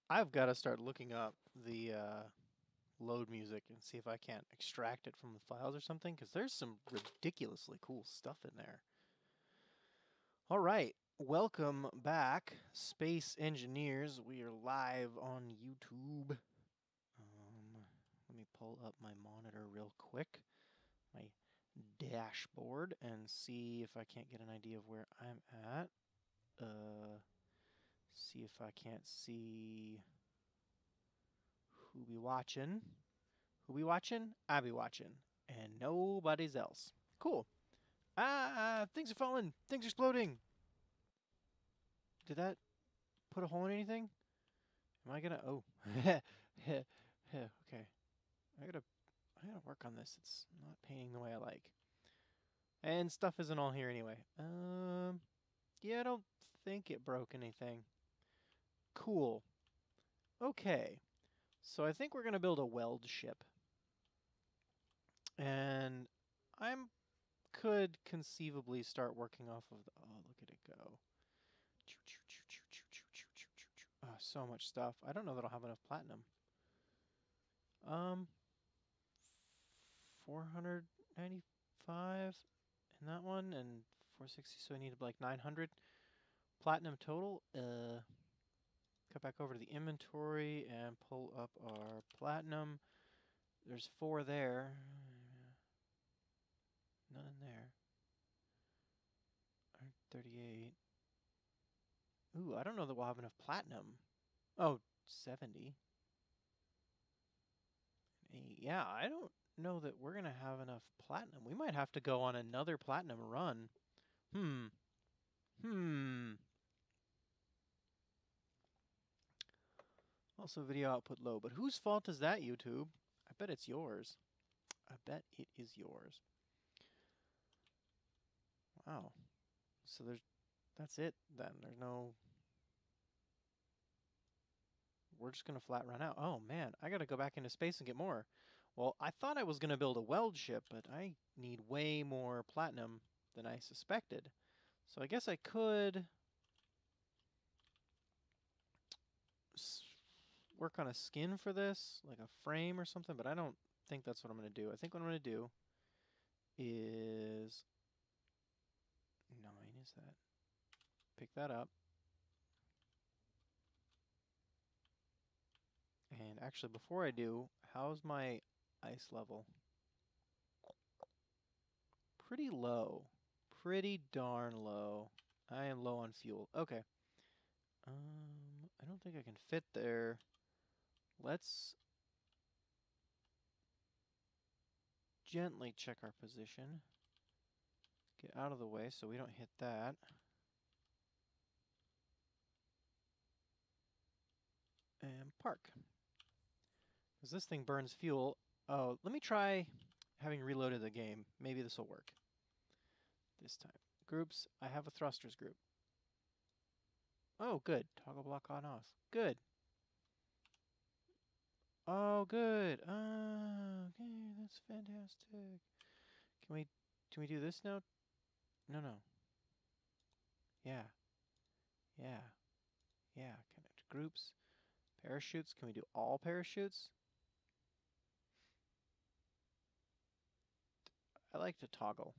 I've got to start looking up the load music and see if I can't extract it from the files or something, because there's some ridiculously cool stuff in there. All right, welcome back, Space Engineers. We are live on YouTube. Let me pull up my monitor real quick, my dashboard, and see if I can't get an idea of where I'm at. See if I can't see who be watching. Who be watching? I be watching. And nobody's else. Cool. Things are falling. Things are exploding. Did that put a hole in anything? Am I gonna... Oh. Okay. I gotta work on this. It's not painting the way I like. And stuff isn't all here anyway. Yeah, I don't think it broke anything. Cool. Okay. So I think we're gonna build a weld ship. And I'm could conceivably start working off of the... Oh, look at it go. Oh, so much stuff. I don't know that I'll have enough platinum. 495 in that one, and 460, so I need like 900 platinum total. Cut back over to the inventory and pull up our platinum. There's 4 there. None in there. 38. Ooh, I don't know that we'll have enough platinum. Oh, 70. Yeah, I don't know that we're going to have enough platinum. We might have to go on another platinum run. Hmm. Also, video output low. But whose fault is that, YouTube? I bet it's yours. I bet it is yours. Wow. So that's it then. There's no... We're just going to flat run out. Oh, man. I got to go back into space and get more. Well, I thought I was going to build a weld ship, but I need way more platinum than I suspected. So I guess I could work on a skin for this, like a frame or something, but I don't think that's what I'm going to do. I think what I'm going to do is... 9 is that? Pick that up. And actually, before I do, how's my ice level? Pretty low. Pretty darn low. I am low on fuel. Okay. I don't think I can fit there. Let's gently check our position. Get out of the way so we don't hit that. And park. Because this thing burns fuel. Oh, let me try having reloaded the game. Maybe this will work. This time. Groups. I have a thrusters group. Oh, good. Toggle block on off. Good. Oh, good. Okay, that's fantastic. Can we do this now? No, no. Yeah. Yeah. Yeah. Connect groups. Parachutes. Can we do all parachutes? I like to toggle.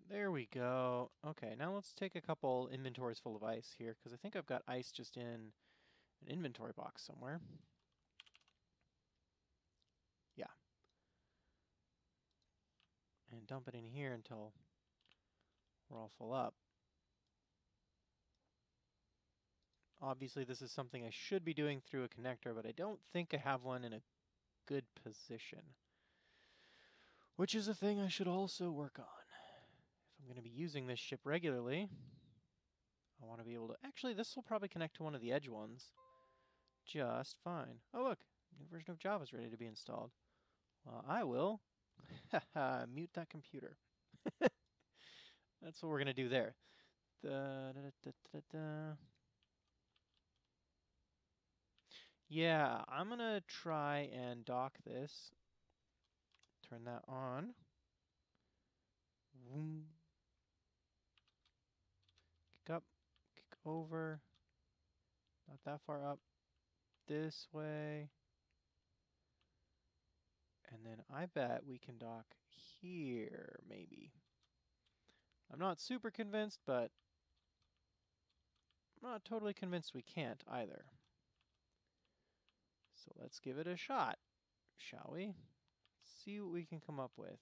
There we go. Okay, now let's take a couple inventories full of ice here, because I think I've got ice just in an inventory box somewhere. Yeah. And dump it in here until we're all full up. Obviously, this is something I should be doing through a connector, but I don't think I have one in a good position. Which is a thing I should also work on. If I'm going to be using this ship regularly, I want to be able to... Actually, this will probably connect to one of the edge ones just fine. Oh, look. New version of Java is ready to be installed. Well, I will mute that computer. That's what we're going to do there. Yeah, I'm going to try and dock this. Turn that on. Kick up, kick over. Not that far up. This way. And then I bet we can dock here, maybe. I'm not super convinced, but I'm not totally convinced we can't either. So let's give it a shot, shall we? See what we can come up with.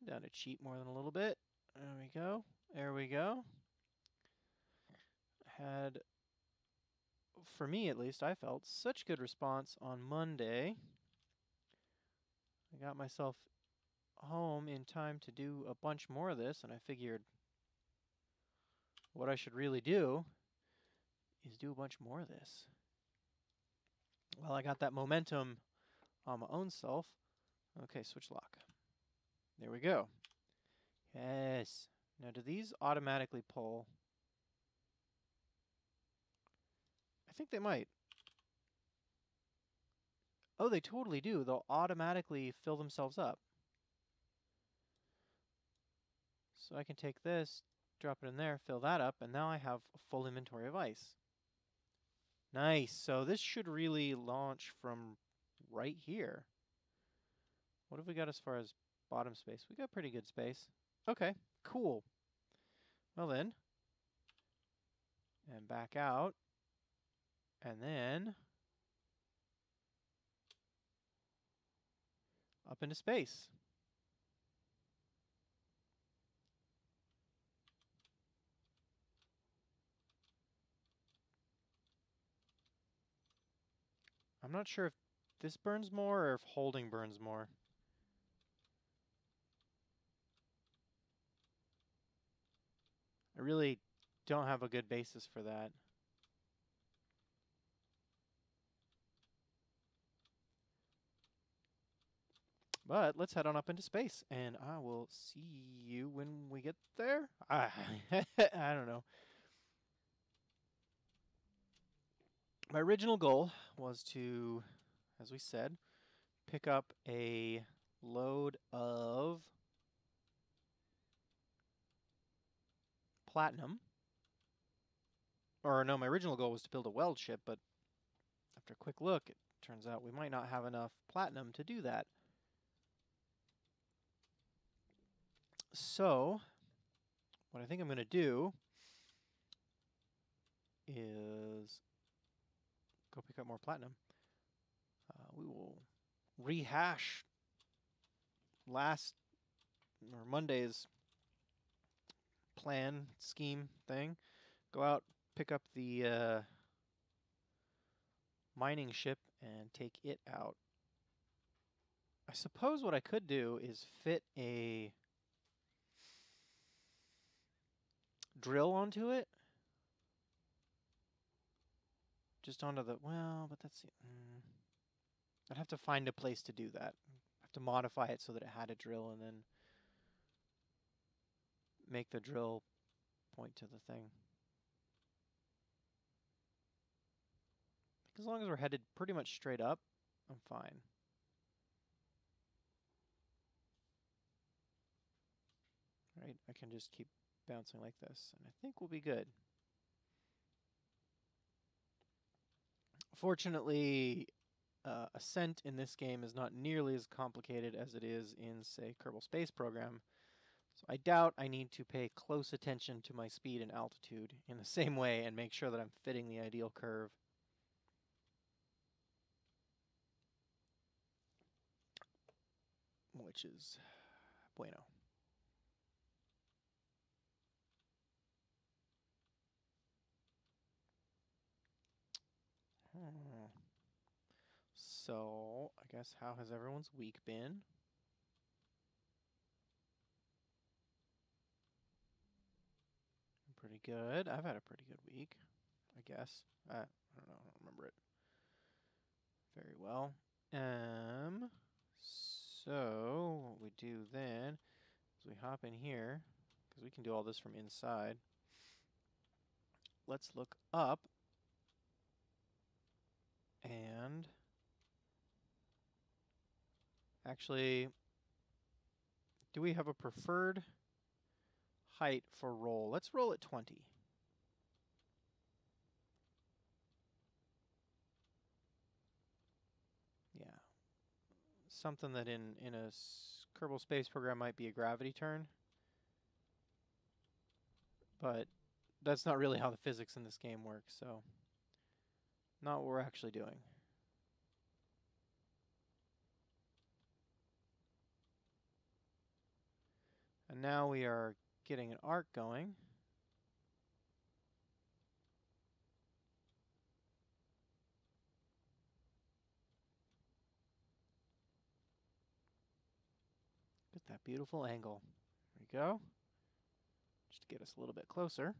Down to cheat more than a little bit. There we go. There we go. Had, for me at least, I felt such good response on Monday. I got myself home in time to do a bunch more of this, and I figured what I should really do is do a bunch more of this. Well, I got that momentum on my own self. Okay, switch lock. There we go. Yes. Now, do these automatically pull? I think they might. Oh, they totally do. They'll automatically fill themselves up. So I can take this, drop it in there, fill that up, and now I have a full inventory of ice. Nice. So this should really launch from right here. What have we got as far as bottom space? We got pretty good space. Okay, cool. Well then, and back out, and then up into space. I'm not sure if this burns more or if holding burns more. I really don't have a good basis for that. But let's head on up into space, and I will see you when we get there. I don't know. My original goal was to, as we said, pick up a load of platinum. Or no, my original goal was to build a weld ship, but after a quick look, it turns out we might not have enough platinum to do that. So, what I think I'm going to do is go pick up more platinum. We will rehash last or Monday's plan scheme thing. Go out, pick up the mining ship, and take it out. I suppose what I could do is fit a drill onto it. Just onto the, well, but that's, I'd have to find a place to do that. I'd have to modify it so that it had a drill and then make the drill point to the thing. As long as we're headed pretty much straight up, I'm fine. Right, I can just keep bouncing like this, and I think we'll be good. Fortunately, ascent in this game is not nearly as complicated as it is in, say, Kerbal Space Program. So I doubt I need to pay close attention to my speed and altitude in the same way and make sure that I'm fitting the ideal curve. Which is bueno. So, I guess how has everyone's week been? Pretty good. I've had a pretty good week, I guess. I don't know. I don't remember it very well. So what we do then is we hop in here, because we can do all this from inside. Let's look up and actually, do we have a preferred height for roll? Let's roll at 20. something that in a Kerbal Space Program might be a gravity turn. But that's not really how the physics in this game work, so not what we're actually doing. And now we are getting an arc going. Get that beautiful angle. There we go. Just to get us a little bit closer.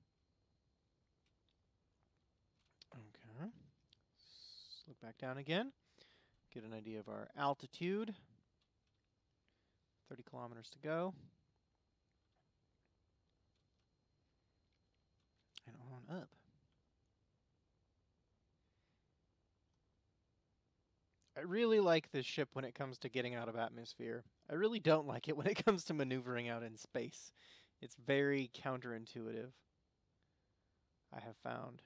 Okay. Let's look back down again. Get an idea of our altitude. 30 kilometers to go. And on up. I really like this ship when it comes to getting out of atmosphere. I really don't like it when it comes to maneuvering out in space. It's very counterintuitive, I have found.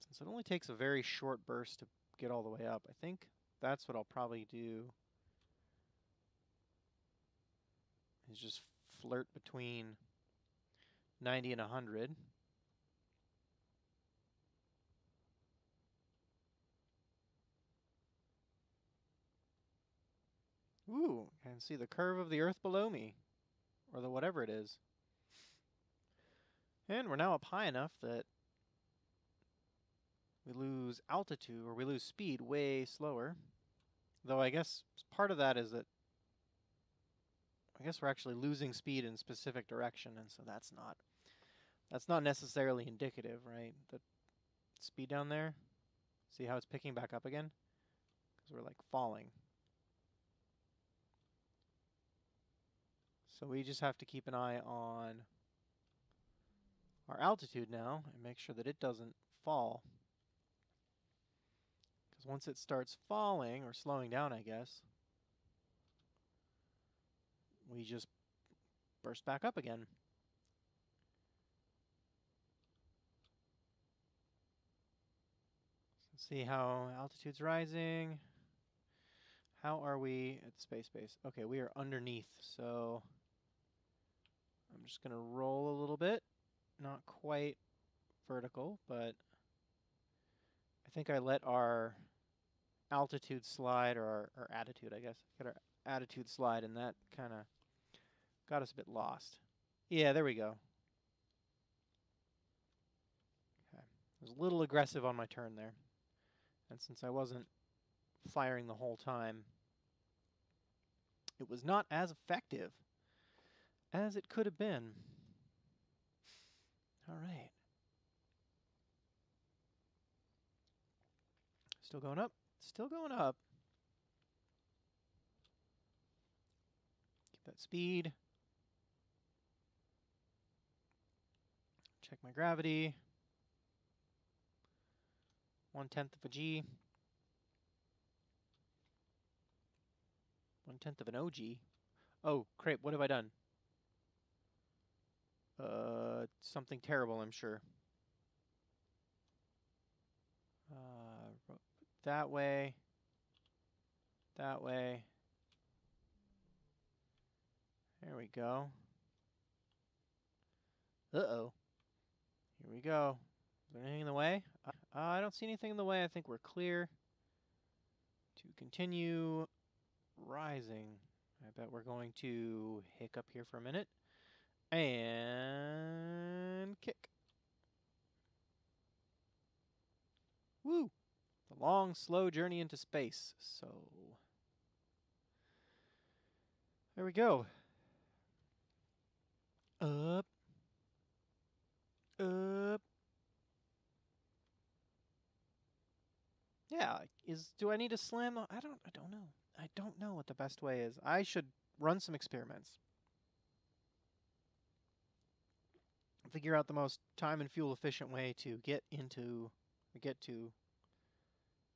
Since it only takes a very short burst to get all the way up, I think that's what I'll probably do. Is just flirt between 90 and 100. Ooh, I can see the curve of the Earth below me. Or the whatever it is. And we're now up high enough that we lose altitude, or we lose speed way slower. Though I guess part of that is that I guess we're actually losing speed in a specific direction, and so that's not necessarily indicative, right? The speed down there, see how it's picking back up again? Because we're like falling. So we just have to keep an eye on our altitude now and make sure that it doesn't fall. Because once it starts falling, or slowing down, I guess, we just burst back up again. Let's see how altitude's rising. How are we at space base? Okay, we are underneath, so I'm just going to roll a little bit. Not quite vertical, but I think I let our altitude slide, or our attitude, I guess. Get our attitude slide, and that kind of got us a bit lost. Yeah, there we go. Okay. I was a little aggressive on my turn there. And since I wasn't firing the whole time, it was not as effective as it could have been. All right. Still going up. Still going up. Keep that speed. Check my gravity. 1/10 of a G. 1/10 of an OG. Oh, crap, what have I done? Something terrible, I'm sure. That way. That way. There we go. Uh-oh. Here we go. Is there anything in the way? I don't see anything in the way. I think we're clear to continue rising. I bet we're going to hiccup here for a minute. And kick. Woo! The long, slow journey into space. So, there we go. Up. Up. Yeah, do I need a slim? I don't know. I don't know what the best way is. I should run some experiments. Figure out the most time and fuel efficient way to get to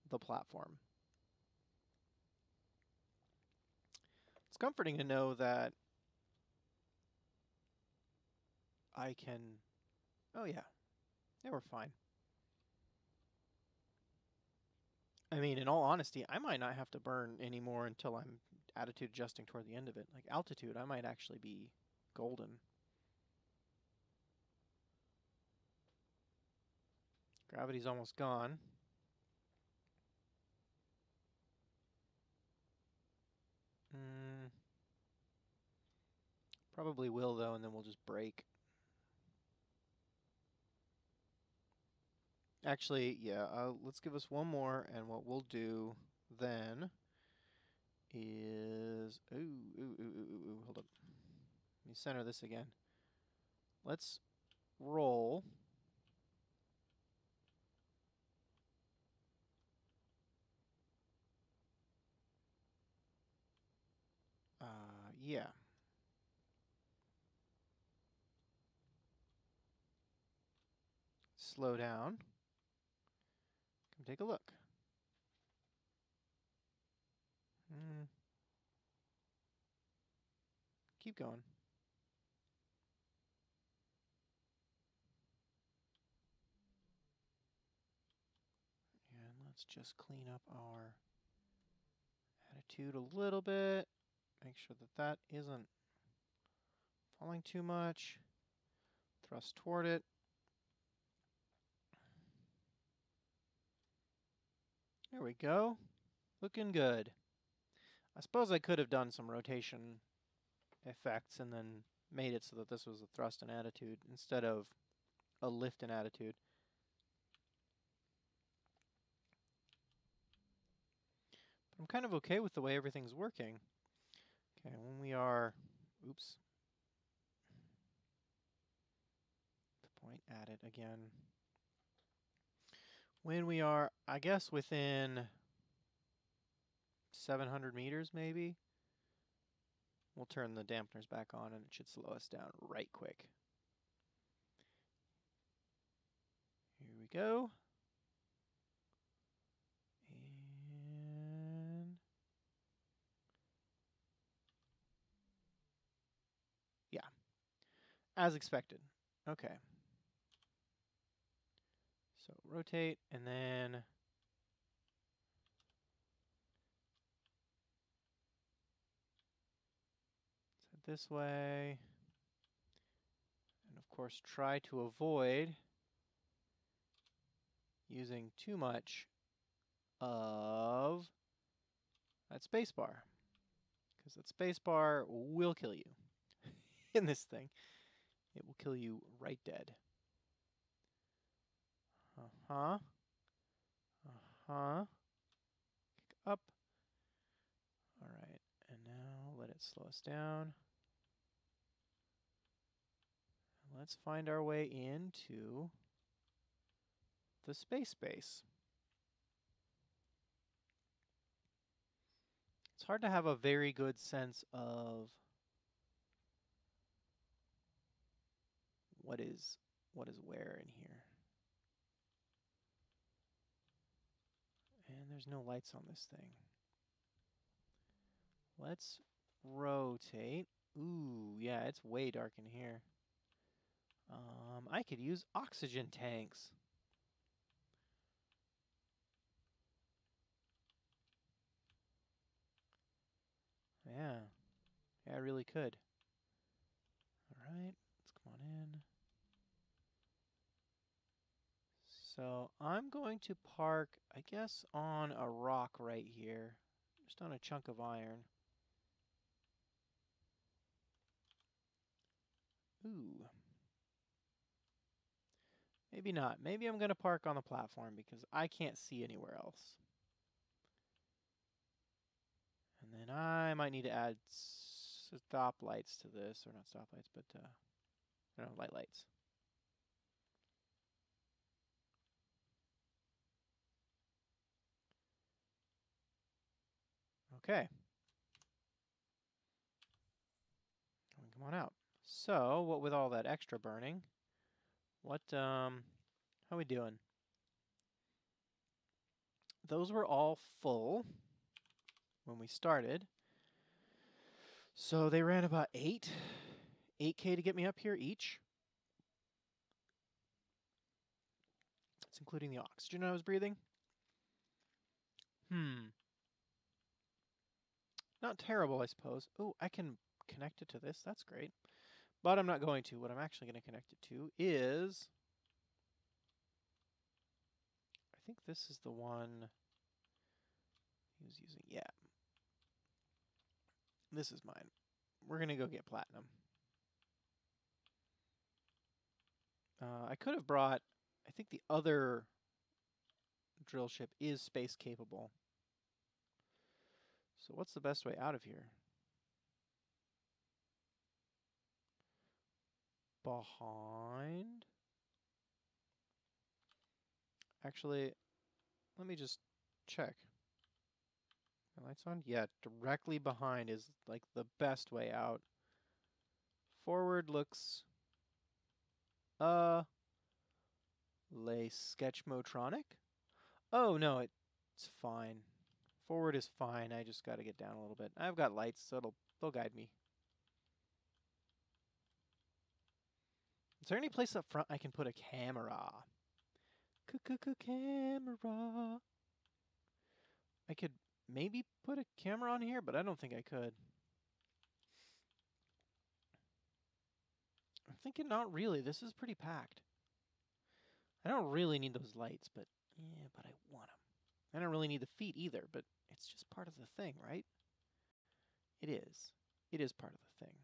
the platform. It's comforting to know that I can... Oh yeah. Yeah, we're fine. I mean, in all honesty, I might not have to burn anymore until I'm attitude adjusting toward the end of it. Like altitude, I might actually be golden. Gravity's almost gone. Probably will, though, and then we'll just break. Actually, yeah, let's give us one more, and what we'll do then is... Ooh, hold up. Let me center this again. Let's roll. Yeah. Slow down. Come take a look. Keep going. And let's just clean up our attitude a little bit. Make sure that that isn't falling too much. Thrust toward it. There we go. Looking good. I suppose I could have done some rotation effects and then made it so that this was a thrust and attitude instead of a lift and attitude. But I'm kind of okay with the way everything's working. Okay, when we are... Oops. Point at it again. When we are, I guess, within 700 meters, maybe, we'll turn the dampeners back on and it should slow us down right quick. Here we go. And yeah, as expected. Okay. So rotate and then set this way. And of course, try to avoid using too much of that spacebar, because that spacebar will kill you in this thing. It will kill you right dead. Uh-huh. Uh-huh. Kick up. All right, and now let it slow us down. Let's find our way into the space. It's hard to have a very good sense of what is where in here. And there's no lights on this thing. Let's rotate. Ooh, yeah, it's way dark in here. I could use oxygen tanks. Yeah. Yeah, I really could. Alright, let's come on in. So I'm going to park, I guess, on a rock right here. Just on a chunk of iron. Ooh. Maybe not. Maybe I'm going to park on the platform because I can't see anywhere else. And then I might need to add stoplights to this. Or not stoplights, but no, lights. Okay. Come on out. So, what with all that extra burning, how we doing? Those were all full when we started. So they ran about 8K to get me up here each. That's including the oxygen I was breathing. Not terrible, I suppose. Oh, I can connect it to this. That's great. But I'm not going to. What I'm actually going to connect it to is... I think this is the one he was using. Yeah. This is mine. We're going to go get platinum. I could have brought... I think the other drill ship is space capable. So what's the best way out of here? Behind? Actually, let me just check. My lights on? Yeah, directly behind is like the best way out. Forward looks... Lay Sketchmotronic? Oh, no, it's fine. Forward is fine. I just got to get down a little bit. I've got lights, so they'll guide me. Is there any place up front I can put a camera? Camera. I could maybe put a camera on here, but I don't think I could. I'm thinking not really. This is pretty packed. I don't really need those lights, but yeah, but I want them. I don't really need the feet either, but it's just part of the thing, right? It is. It is part of the thing.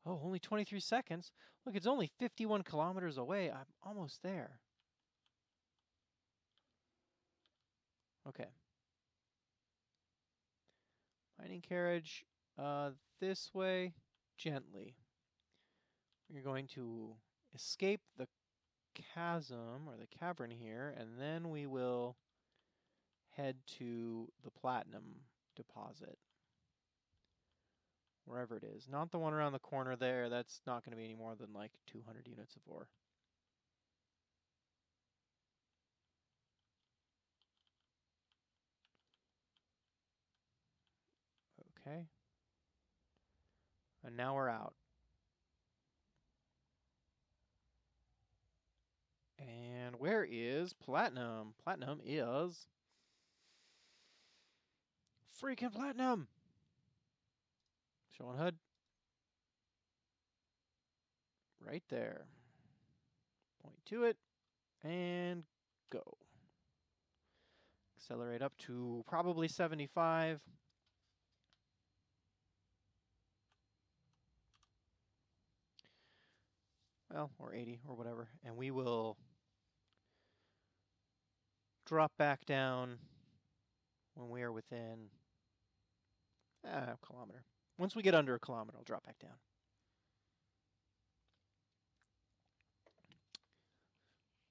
Oh, only 23 seconds. Look, it's only 51 kilometers away. I'm almost there. Okay. Mining carriage, this way, gently. We're going to escape the chasm, or the cavern here, and then we will head to the platinum deposit. Wherever it is. Not the one around the corner there. That's not going to be any more than like 200 units of ore. Okay. And now we're out. And where is platinum? Platinum is... freaking platinum! Showing HUD. Right there. Point to it. And go. Accelerate up to probably 75. Well, or 80, or whatever. And we will drop back down when we are within a kilometer. Once we get under a kilometer, I'll drop back down.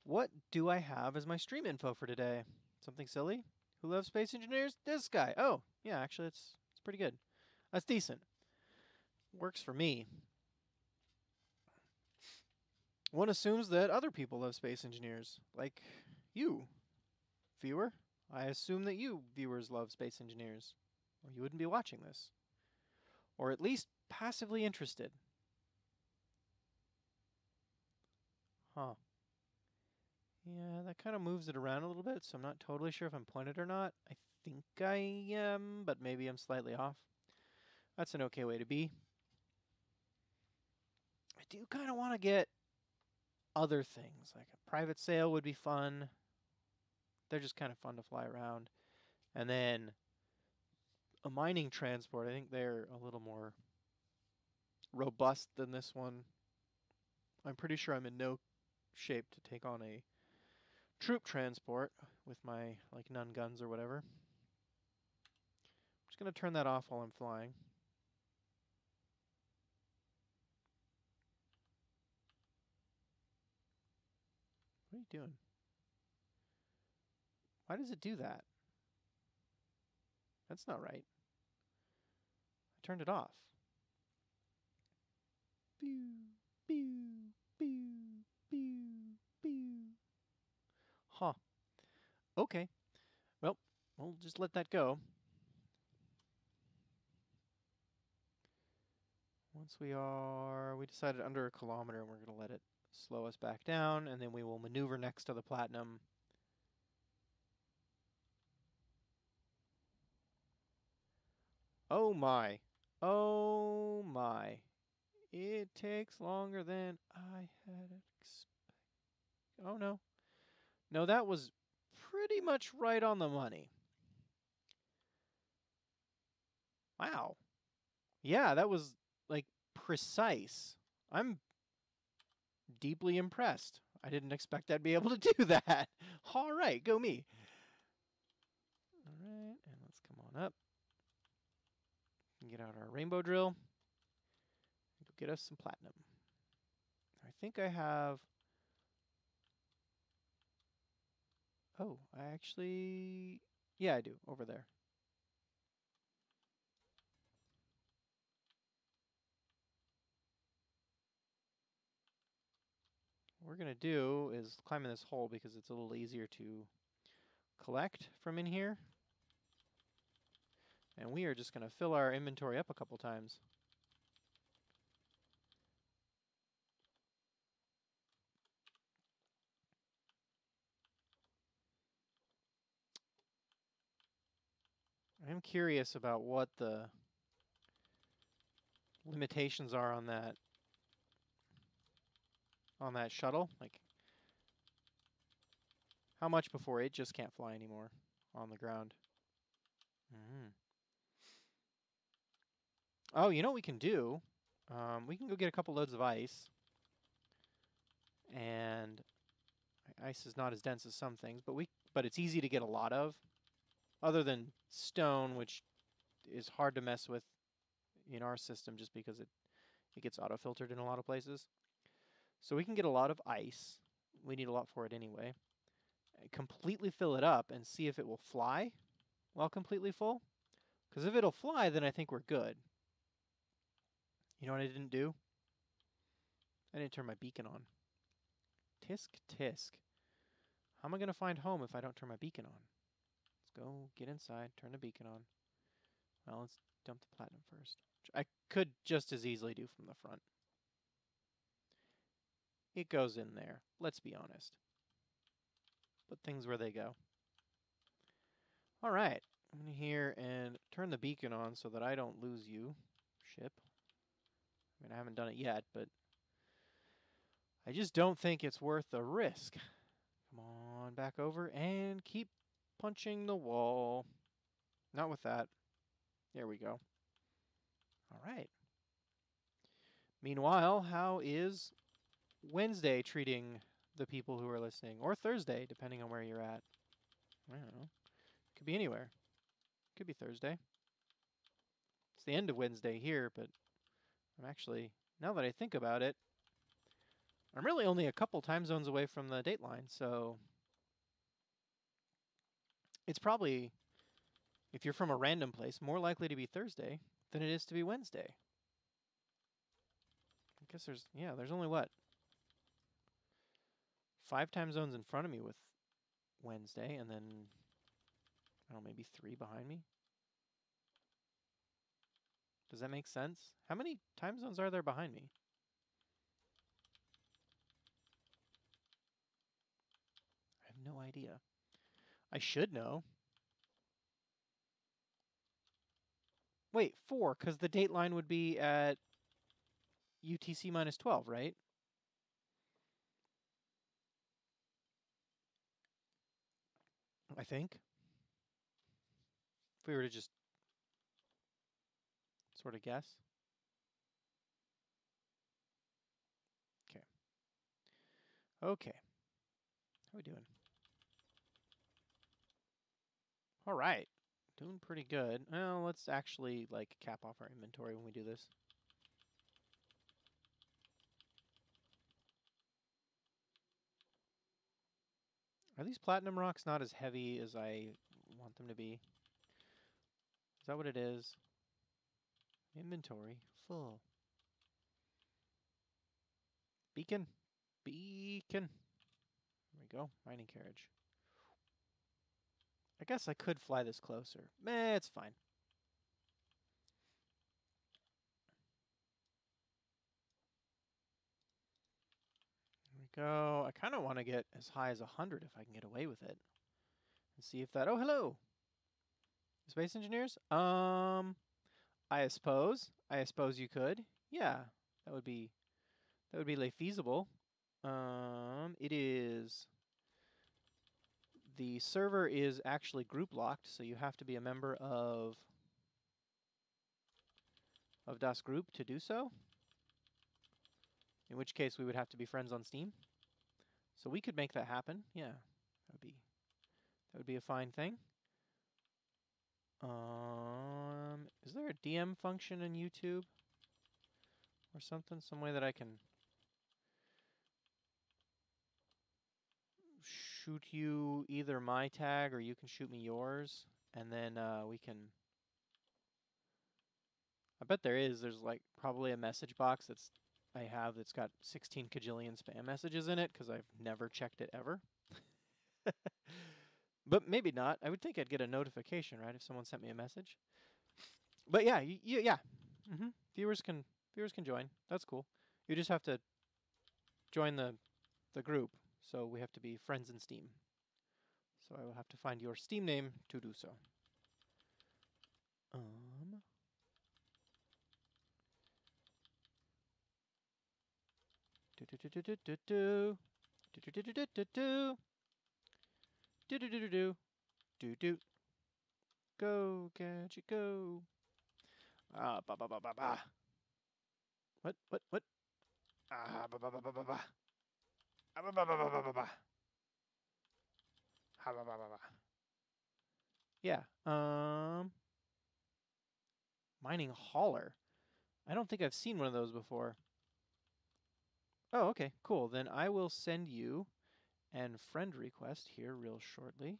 What do I have as my stream info for today? Something silly? Who loves space engineers? This guy. Oh, yeah, actually, it's pretty good. That's decent. Works for me. One assumes that other people love space engineers, like you, viewer. I assume that you, viewers, love space engineers, or you wouldn't be watching this. Or at least passively interested. Huh. Yeah, that kind of moves it around a little bit, so I'm not totally sure if I'm pointed or not. I think I am, but maybe I'm slightly off. That's an okay way to be. I do kind of want to get other things, like a private sail would be fun. They're just kind of fun to fly around. And then a mining transport, I think they're a little more robust than this one. I'm pretty sure I'm in no shape to take on a troop transport with my like nun guns or whatever. I'm just going to turn that off while I'm flying. What are you doing? Why does it do that? That's not right. I turned it off. Pew, pew, pew, pew, pew. Huh. Okay. Well, we'll just let that go. Once we decided under a kilometer, and we're going to let it slow us back down, and then we will maneuver next to the platinum. Oh my. Oh my. It takes longer than I had expected. Oh no. No, that was pretty much right on the money. Wow. Yeah, that was like precise. I'm deeply impressed. I didn't expect I'd be able to do that. All right, go me. All right, and let's come on up. Get out our rainbow drill. Go get us some platinum. I think I have... Oh, I actually... Yeah, I do, over there. What we're going to do is climb in this hole because it's a little easier to collect from in here. And we are just going to fill our inventory up a couple times. I'm curious about what the limitations are on that shuttle. Like, how much before it just can't fly anymore on the ground? Mm. Oh, you know what we can do? We can go get a couple loads of ice. And ice is not as dense as some things, but it's easy to get a lot of. Other than stone, which is hard to mess with in our system just because it gets auto-filtered in a lot of places. So we can get a lot of ice. We need a lot for it anyway. Completely fill it up and see if it will fly while completely full. Because if it'll fly, then I think we're good. You know what I didn't do? I didn't turn my beacon on. Tisk tisk. How am I going to find home if I don't turn my beacon on? Let's go get inside, turn the beacon on. Well, let's dump the platinum first. Which I could just as easily do from the front. It goes in there, let's be honest. Put things where they go. All right, I'm in here and turn the beacon on so that I don't lose you, ship. I mean, I haven't done it yet, but I just don't think it's worth the risk. Come on, back over and keep punching the wall. Not with that. There we go. All right. Meanwhile, how is Wednesday treating the people who are listening? Or Thursday, depending on where you're at. I don't know. Could be anywhere. Could be Thursday. It's the end of Wednesday here, but I'm actually, now that I think about it, I'm really only a couple time zones away from the dateline, so it's probably, if you're from a random place, more likely to be Thursday than it is to be Wednesday. I guess there's only what? 5 time zones in front of me with Wednesday, and then, I don't know, maybe 3 behind me? Does that make sense? How many time zones are there behind me? I have no idea. I should know. Wait, 4, because the dateline would be at UTC minus 12, right? I think. If we were to just sort of guess. Okay. Okay. How we doing? All right. Doing pretty good. Well, let's actually like cap off our inventory when we do this. Are these platinum rocks not as heavy as I want them to be? Is that what it is? Inventory full. Beacon. Beacon. There we go. Mining carriage. I guess I could fly this closer. Meh, it's fine. There we go. I kind of want to get as high as 100 if I can get away with it. And see if that... Oh, hello! Space engineers? I suppose you could. Yeah, that would be like feasible. It is the server is actually group locked, so you have to be a member of Das Group to do so. In which case we would have to be friends on Steam. So we could make that happen. Yeah, that would be a fine thing. Is there a DM function in YouTube or something? Some way that I can shoot you either my tag or you can shoot me yours, and then we can. I bet there is. There's like probably a message box that's got 16 kajillion spam messages in it because I've never checked it ever. But maybe not. I would think I'd get a notification, right, if someone sent me a message. But yeah, yeah. Viewers can join. That's cool. You just have to join the group. So we have to be friends in Steam. So I will have to find your Steam name to do so. Go, gadget, go. Ah, ba ba ba ba ba. What? Ah, ba ba ba ba ba ba. Ah, ba ba ba ba ba ba ba. Ha ba ba ba ba. Yeah. Mining hauler. I don't think I've seen one of those before. Oh, okay, cool. Then I will send you an friend request here real shortly.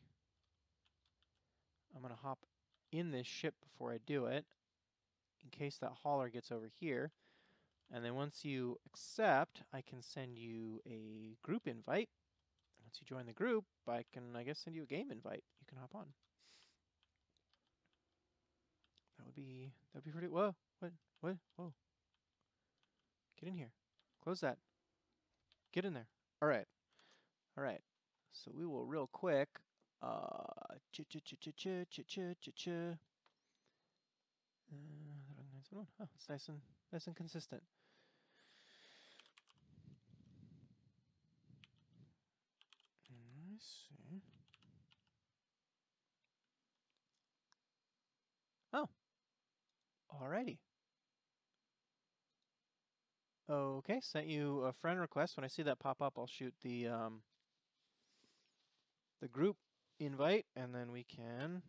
I'm gonna hop in this ship before I do it, in case that hauler gets over here. And then once you accept, I can send you a group invite. Once you join the group, I can, I guess, send you a game invite. You can hop on. That'd be pretty. Whoa, what? Whoa! Get in here. Close that. Get in there. All right. So we will real quick. It's nice and consistent. I see. Oh. Alrighty. Okay, sent you a friend request. When I see that pop up, I'll shoot the group invite, and then we can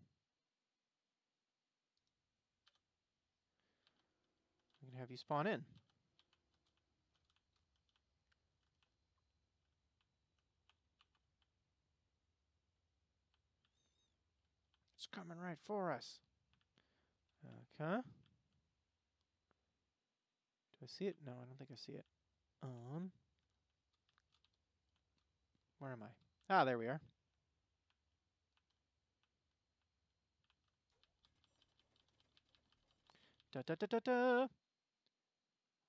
have you spawn in. It's coming right for us. Okay. Do I see it? No, I don't think I see it. Where am I? Ah, there we are. Da da da da da.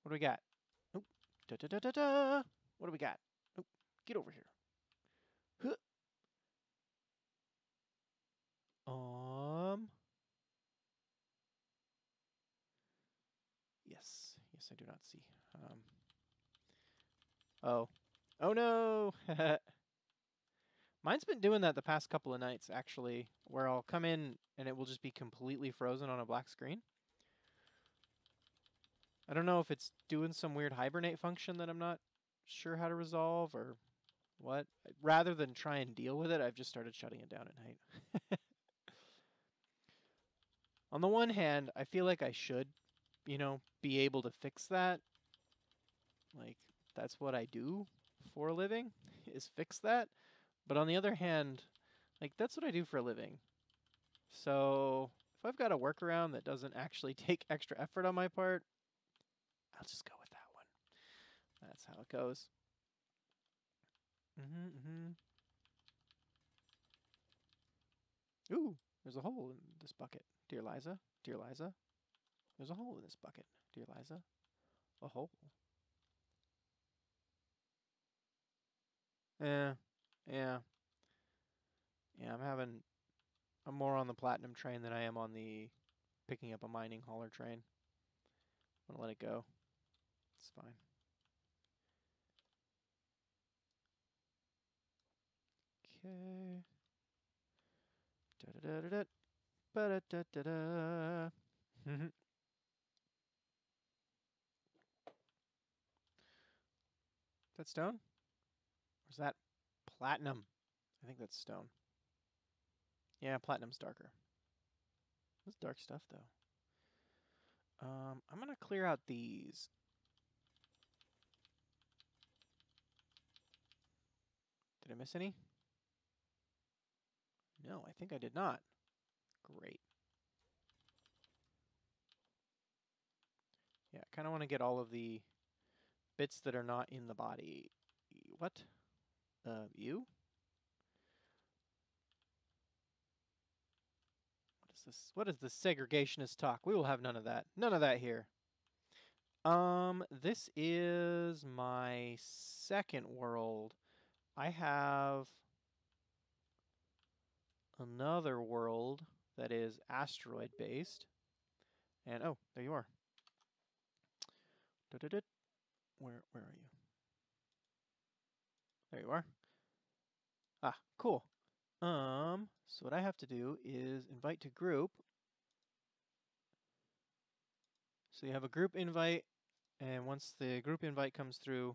What do we got? Nope. Da da da da da. What do we got? Nope. Get over here. Huh. Yes. Yes, I do not see. Oh. Oh no! Mine's been doing that the past couple of nights, actually, where I'll come in and it will just be completely frozen on a black screen. I don't know if it's doing some weird hibernate function that I'm not sure how to resolve or what. Rather than try and deal with it, I've just started shutting it down at night. On the one hand, I feel like I should, be able to fix that. Like, that's what I do for a living, is fix that. But on the other hand, like, that's what I do for a living. So if I've got a workaround that doesn't actually take extra effort on my part, I'll just go with that one. That's how it goes. Ooh, there's a hole in this bucket. Dear Liza, there's a hole in this bucket. Dear Liza, a hole. Yeah. I'm more on the platinum train than I am on the picking up a mining hauler train. I'm gonna let it go. It's fine. Okay. Da da da da da. Ba da da da da. Is that stone? Or is that platinum? I think that's stone. Yeah, platinum's darker. That's dark stuff, though. I'm gonna clear out these. Did I miss any? No, I think I did not. Great. Yeah, I kind of want to get all of the bits that are not in the body. What? You? What is this? What is this segregationist talk? We will have none of that. None of that here. This is my second world. I have another world that is asteroid based. And oh, there you are. Where are you? There you are. Ah, cool. So what I have to do is invite to group. So you have a group invite, and once the group invite comes through,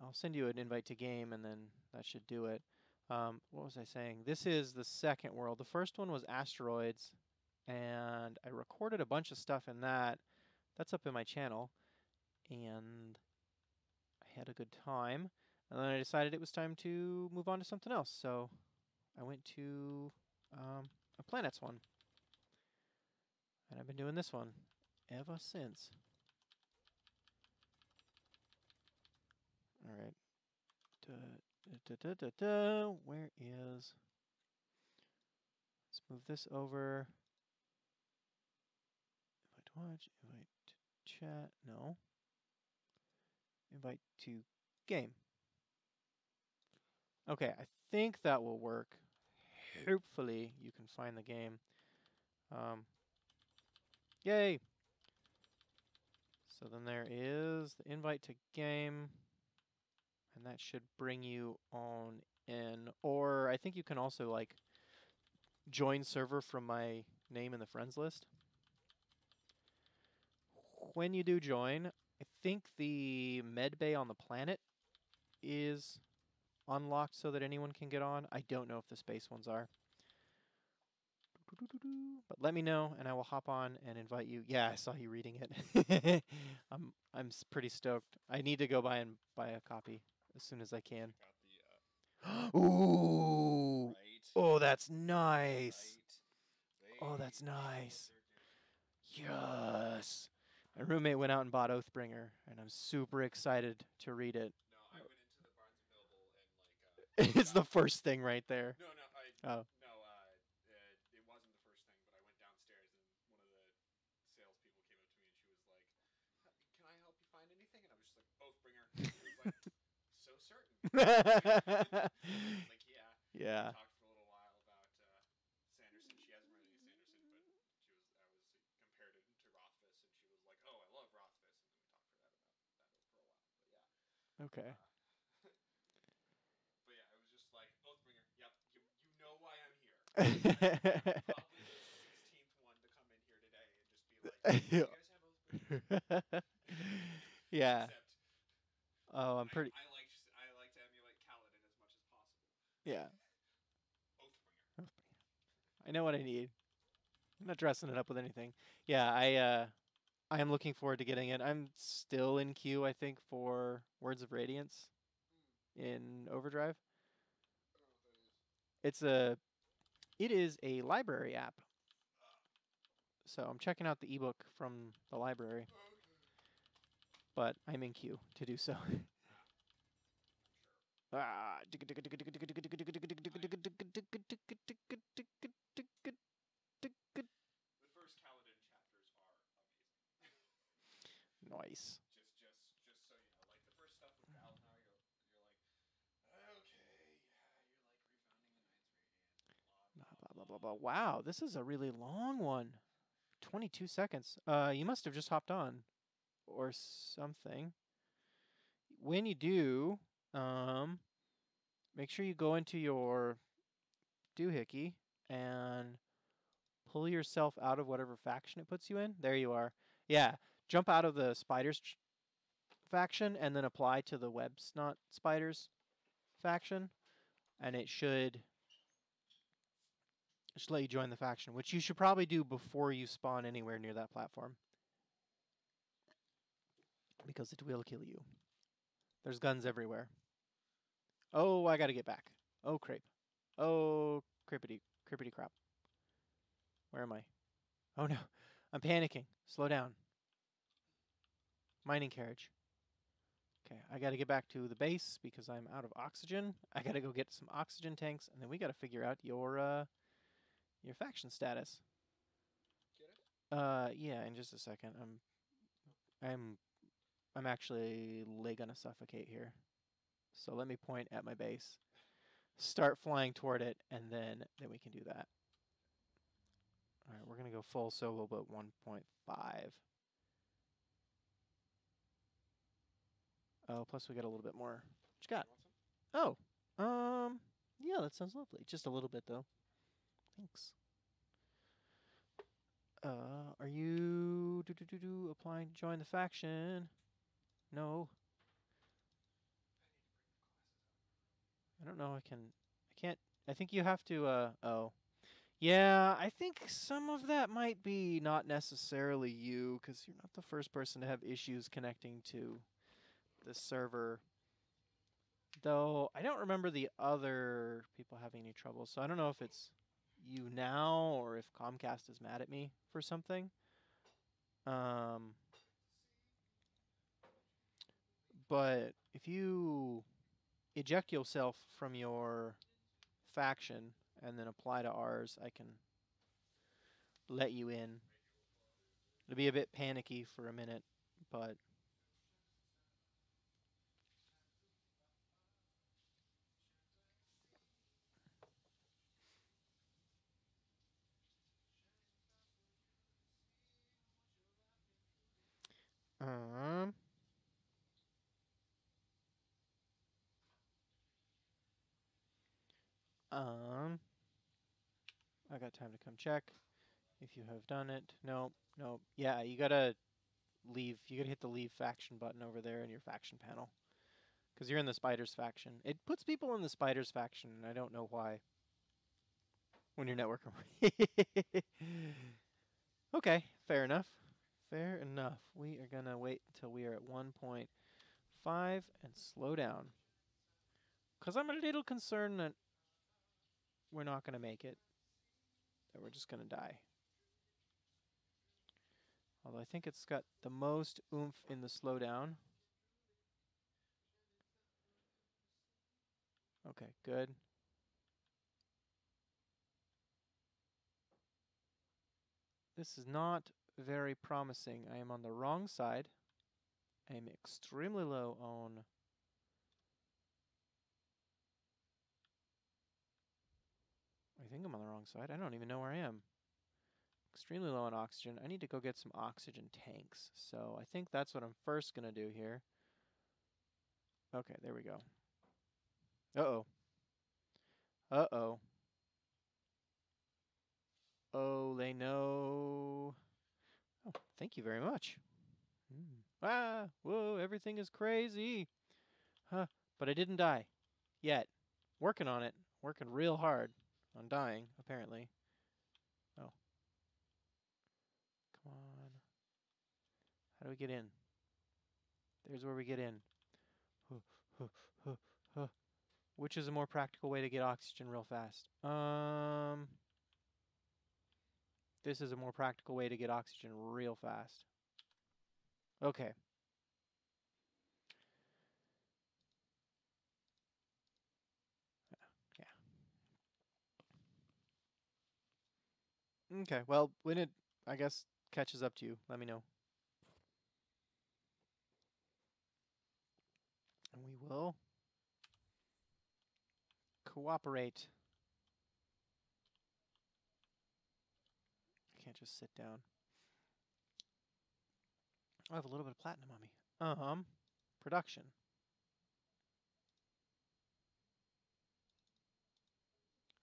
I'll send you an invite to game, and then that should do it. What was I saying? This is the second world. The first one was asteroids, and I recorded a bunch of stuff in that. That's up in my channel, and I had a good time. And then I decided it was time to move on to something else, so I went to a planets one. And I've been doing this one ever since. All right. Where is... Let's move this over. Invite to watch, invite to chat. No. Invite to game. Okay, I think that will work. Hopefully you can find the game. Yay! So then there is the invite to game. And that should bring you on in. Or I think you can also like join server from my name in the friends list. When you do join, I think the med bay on the planet is unlocked so that anyone can get on. I don't know if the space ones are. But let me know and I will hop on and invite you. Yeah, I saw you reading it. I'm pretty stoked. I need to go by and buy a copy as soon as I can. Ooh. Right. Oh, that's nice. Right. Oh, that's nice. Yes. My roommate went out and bought Oathbringer, and I'm super excited to read it. No, I went into the Barnes and Noble and like. It's the first thing right there. No, it wasn't the first thing. But I went downstairs and one of the salespeople came up to me and she was like, "Can I help you find anything?" And I was just like, "Oathbringer." She was like, "So certain." I was like, "Yeah." Yeah. We talked for a little while about Sanderson. She hasn't read any Sanderson, but I was compared it to Rothfuss, and she was like, "Oh, I love Rothfuss," and then we talked about that for a while. But yeah. Okay. But yeah, it was just like Oathbringer. Yep, you know why I'm here. Probably the 16th one to come in here today and just be like, "You guys have Oathbringer?" Yeah. Except, oh, I'm pretty. I like to emulate Kaladin as much as possible. Yeah. Oathbringer. I know what I need. I'm not dressing it up with anything. Yeah, I am looking forward to getting it. I'm still in queue, I think, for Words of Radiance in Overdrive. I don't know what that is. It is a library app. So I'm checking out the ebook from the library. But I'm in queue to do so. Ah. The first Kaladin chapters are amazing. Nice. Just so you know, like the first stuff with Valinor, you're like, okay, you're like refounding the Knights Radiant, blah blah, blah. Wow, this is a really long one. 22 seconds. You must have just hopped on or something. When you do, make sure you go into your doohickey and pull yourself out of whatever faction it puts you in. There you are. Yeah, jump out of the spiders faction and then apply to the web snot spiders faction, and it should let you join the faction, which you should probably do before you spawn anywhere near that platform, because it will kill you. There's guns everywhere. Oh, I gotta get back. Oh, crepe. Oh, crippity crap. Where am I? Oh no, I'm panicking. Slow down. Mining carriage. Okay, I gotta get back to the base because I'm out of oxygen. I gotta go get some oxygen tanks, and then we gotta figure out your faction status. Get it? Yeah, in just a second. I'm actually gonna suffocate here. So let me point at my base, start flying toward it, and then we can do that. All right, we're gonna go full solo, but 1.5. Oh, plus we got a little bit more. What you got? Want some? Oh, yeah, that sounds lovely. Just a little bit though. Thanks. Are you applying to join the faction? No. I don't know. I can't. I think you have to. Oh. Yeah, I think some of that might be not necessarily you, because you're not the first person to have issues connecting to the server. Though I don't remember the other people having any trouble, so I don't know if it's you now or if Comcast is mad at me for something. But if you eject yourself from your faction and then apply to ours, I can let you in. It'll be a bit panicky for a minute, but um um I got time to come check if you have done it. Nope, nope. Yeah, you gotta leave. You gotta hit the leave faction button over there in your faction panel, because you're in the Spiders faction. It puts people in the Spiders faction, and I don't know why. When your network. Okay, fair enough. Fair enough. We are gonna wait until we are at 1.5 and slow down, because I'm a little concerned that we're not gonna make it. That we're just gonna die. Although I think it's got the most oomph in the slowdown. Okay, good. This is not very promising. I am on the wrong side. I am extremely low on... I think I'm on the wrong side. I don't even know where I am. Extremely low on oxygen. I need to go get some oxygen tanks. So I think that's what I'm first going to do here. Okay, there we go. Uh-oh. Uh-oh. Oh, they know. Oh, thank you very much. Ah, whoa, everything is crazy. Huh, but I didn't die. Yet. Working on it. Working real hard on dying, apparently. Oh. Come on. How do we get in? There's where we get in. Which is a more practical way to get oxygen real fast? This is a more practical way to get oxygen real fast. Okay. Yeah. Okay, well, when it, I guess, catches up to you, let me know. And we will cooperate. can't just sit down. I have a little bit of platinum on me. Production.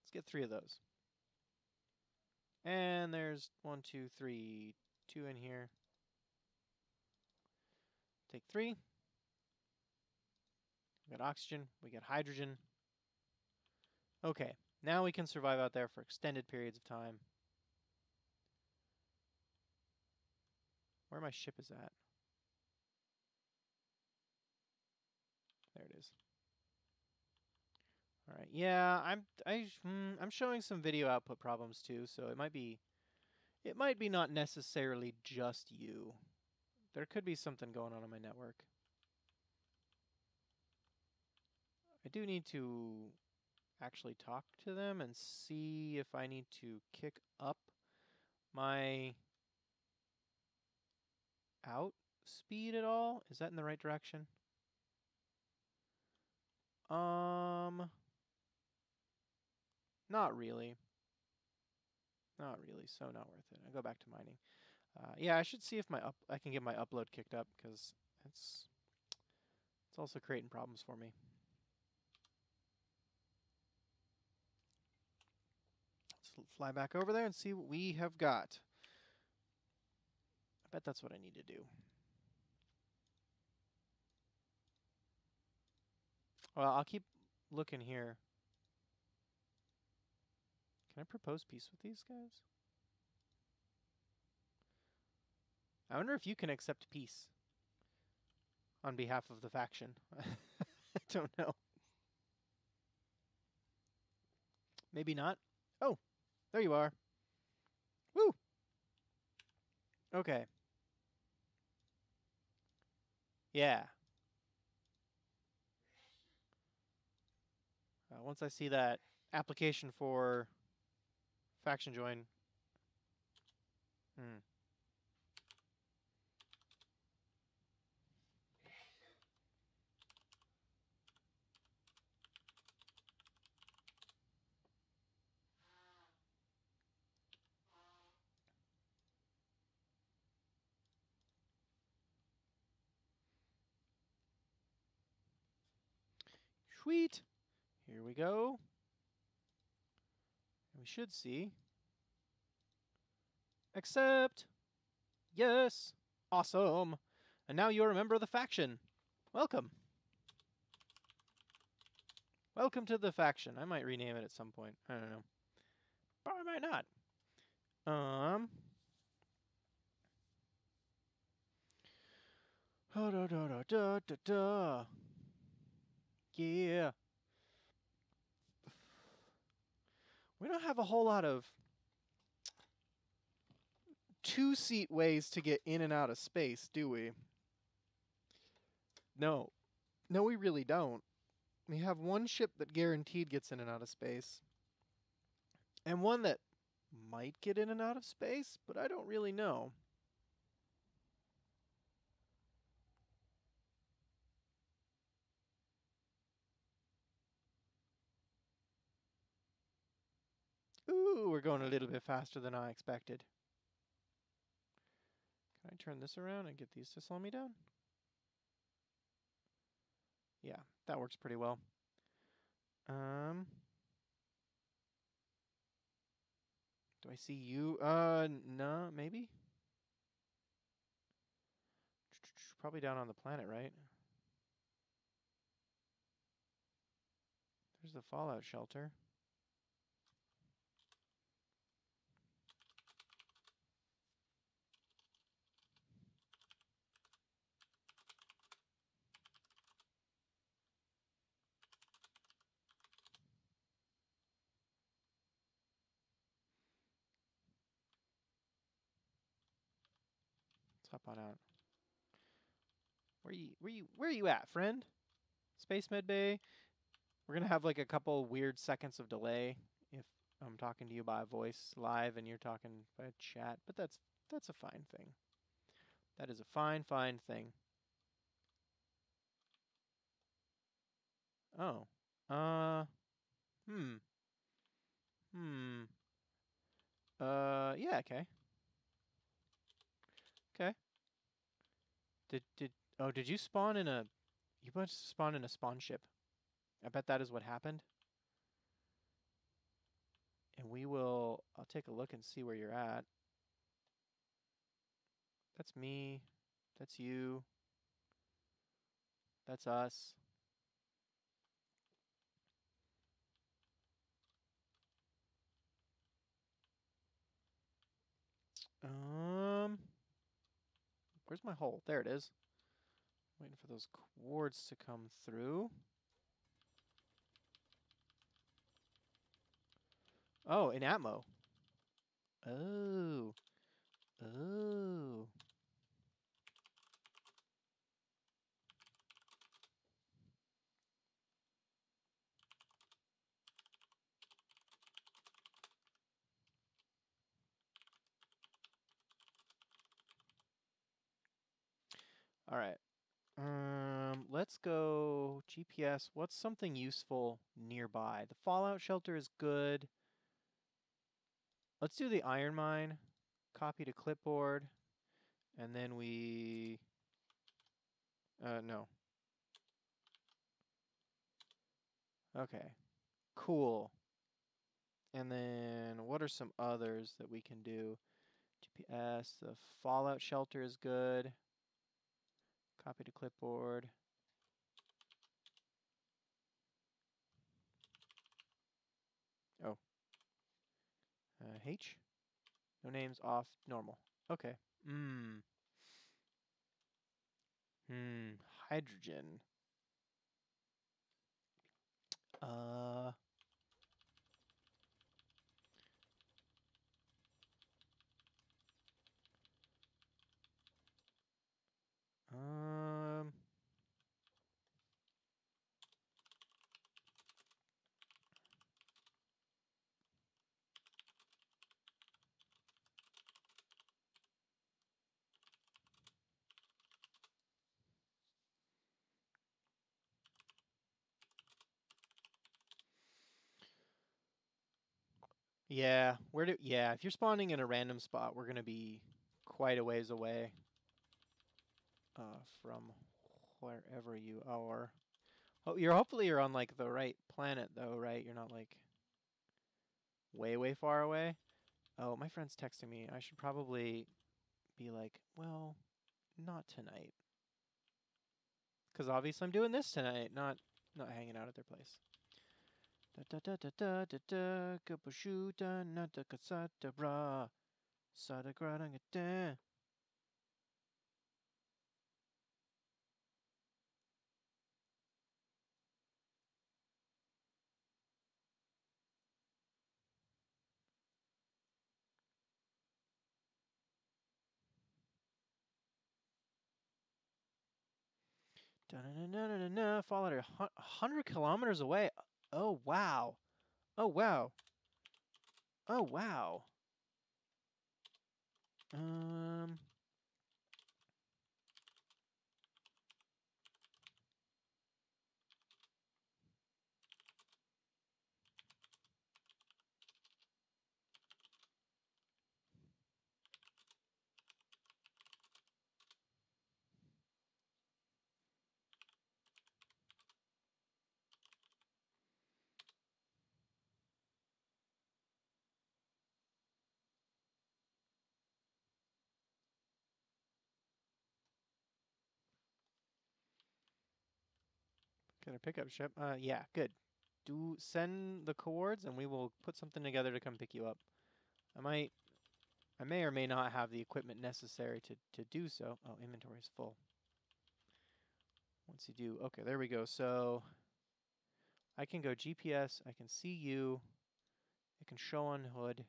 Let's get 3 of those. And there's 1, 2, 3, 2 in here. Take 3. We got oxygen. We got hydrogen. Okay, now we can survive out there for extended periods of time. Where my ship is at. There it is. All right. Yeah, I'm showing some video output problems too, so it might be not necessarily just you. There could be something going on my network. I do need to actually talk to them and see if I need to kick up my out speed at all. Is that in the right direction? Not really. Not really, so not worth it. I'll go back to mining. Yeah, I should see if I can get my upload kicked up, because it's also creating problems for me. Let's fly back over there and see what we have got. I bet that's what I need to do. Well, I'll keep looking here. Can I propose peace with these guys? I wonder if you can accept peace on behalf of the faction. I don't know. Maybe not. Oh, there you are. Woo! Okay. Yeah. Once I see that application for faction join. Sweet. Here we go. And we should see. Accept. Yes. Awesome. And now you're a member of the faction. Welcome. Welcome to the faction. I might rename it at some point. I don't know. But I might not. Yeah. We don't have a whole lot of 2-seat ways to get in and out of space, do we? No. No, we really don't. We have one ship that guaranteed gets in and out of space. And one that might get in and out of space, but I don't really know. Ooh, we're going a little bit faster than I expected. Can I turn this around and get these to slow me down? Yeah, that works pretty well. Do I see you? No, maybe? Probably down on the planet, right? There's the fallout shelter. Let's hop on out. Where are you at, friend? Space Med Bay. We're gonna have like a couple weird seconds of delay if I'm talking to you by voice live and you're talking by chat, but that's a fine thing. That is a fine thing. Oh. Yeah, okay. Okay. Did you spawn in a? You must spawn in a spawn ship. I bet that is what happened. And we will. I'll take a look and see where you're at. That's me. That's you. That's us. Where's my hole? There it is. Waiting for those quartz to come through. Oh, in Atmo. Oh. Oh. All right. Let's go GPS. What's something useful nearby? The Fallout shelter is good. Let's do the iron mine. Copy to clipboard. And then we... no. Okay. Cool. And then what are some others that we can do? GPS. The Fallout shelter is good. Copy to clipboard. Oh. H? No names, off, normal. Okay. Hydrogen. Uh... Um... Yeah, if you're spawning in a random spot, we're gonna be quite a ways away from wherever you are. Oh, hopefully you're on like the right planet though, right? You're not like way far away. Oh, my friend's texting me. I should probably be like, well, not tonight, because obviously I'm doing this tonight, not hanging out at their place. Da da da da da da kapushuta nata kasata bra sada gradangate. Da-na-na-na-na-na, Fallout 100 kilometers away. Oh, wow. Oh, wow. Oh, wow. Um... Can I pick up ship? Yeah, good. Send the coords and we will put something together to come pick you up. I may or may not have the equipment necessary to do so. Oh, inventory is full. Once you do, okay, there we go. So I can go GPS, I can see you, I can show on hood,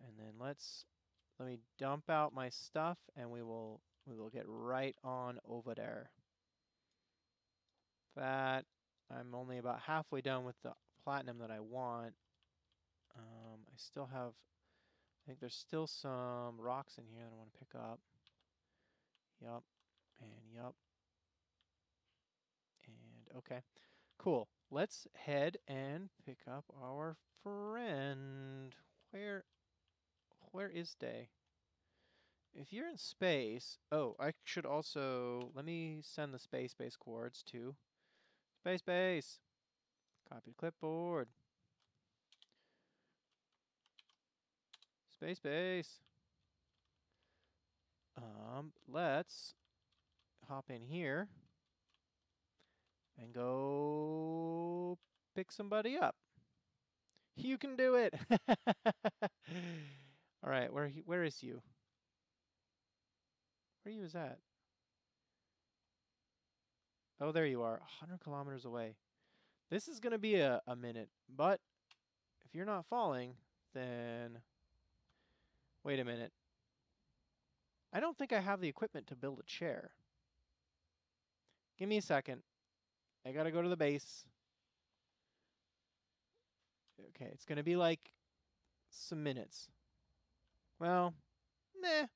and then let me dump out my stuff and we will get right on over there. That I'm only about halfway done with the platinum that I want. I still have, I think there's still some rocks in here that I want to pick up. Yup, and yup. And okay, cool. Let's head and pick up our friend. Where is they? if you're in space, oh, I should also, let me send the space base coords to space base. Copy to clipboard. Space base. Let's hop in here and go pick somebody up. You can do it. All right, where is you? Where you is at? Oh, there you are, 100 kilometers away. This is gonna be a minute, but if you're not falling, then wait a minute. I don't think I have the equipment to build a chair. Give me a second. I gotta go to the base. Okay, it's gonna be like some minutes. Well, meh.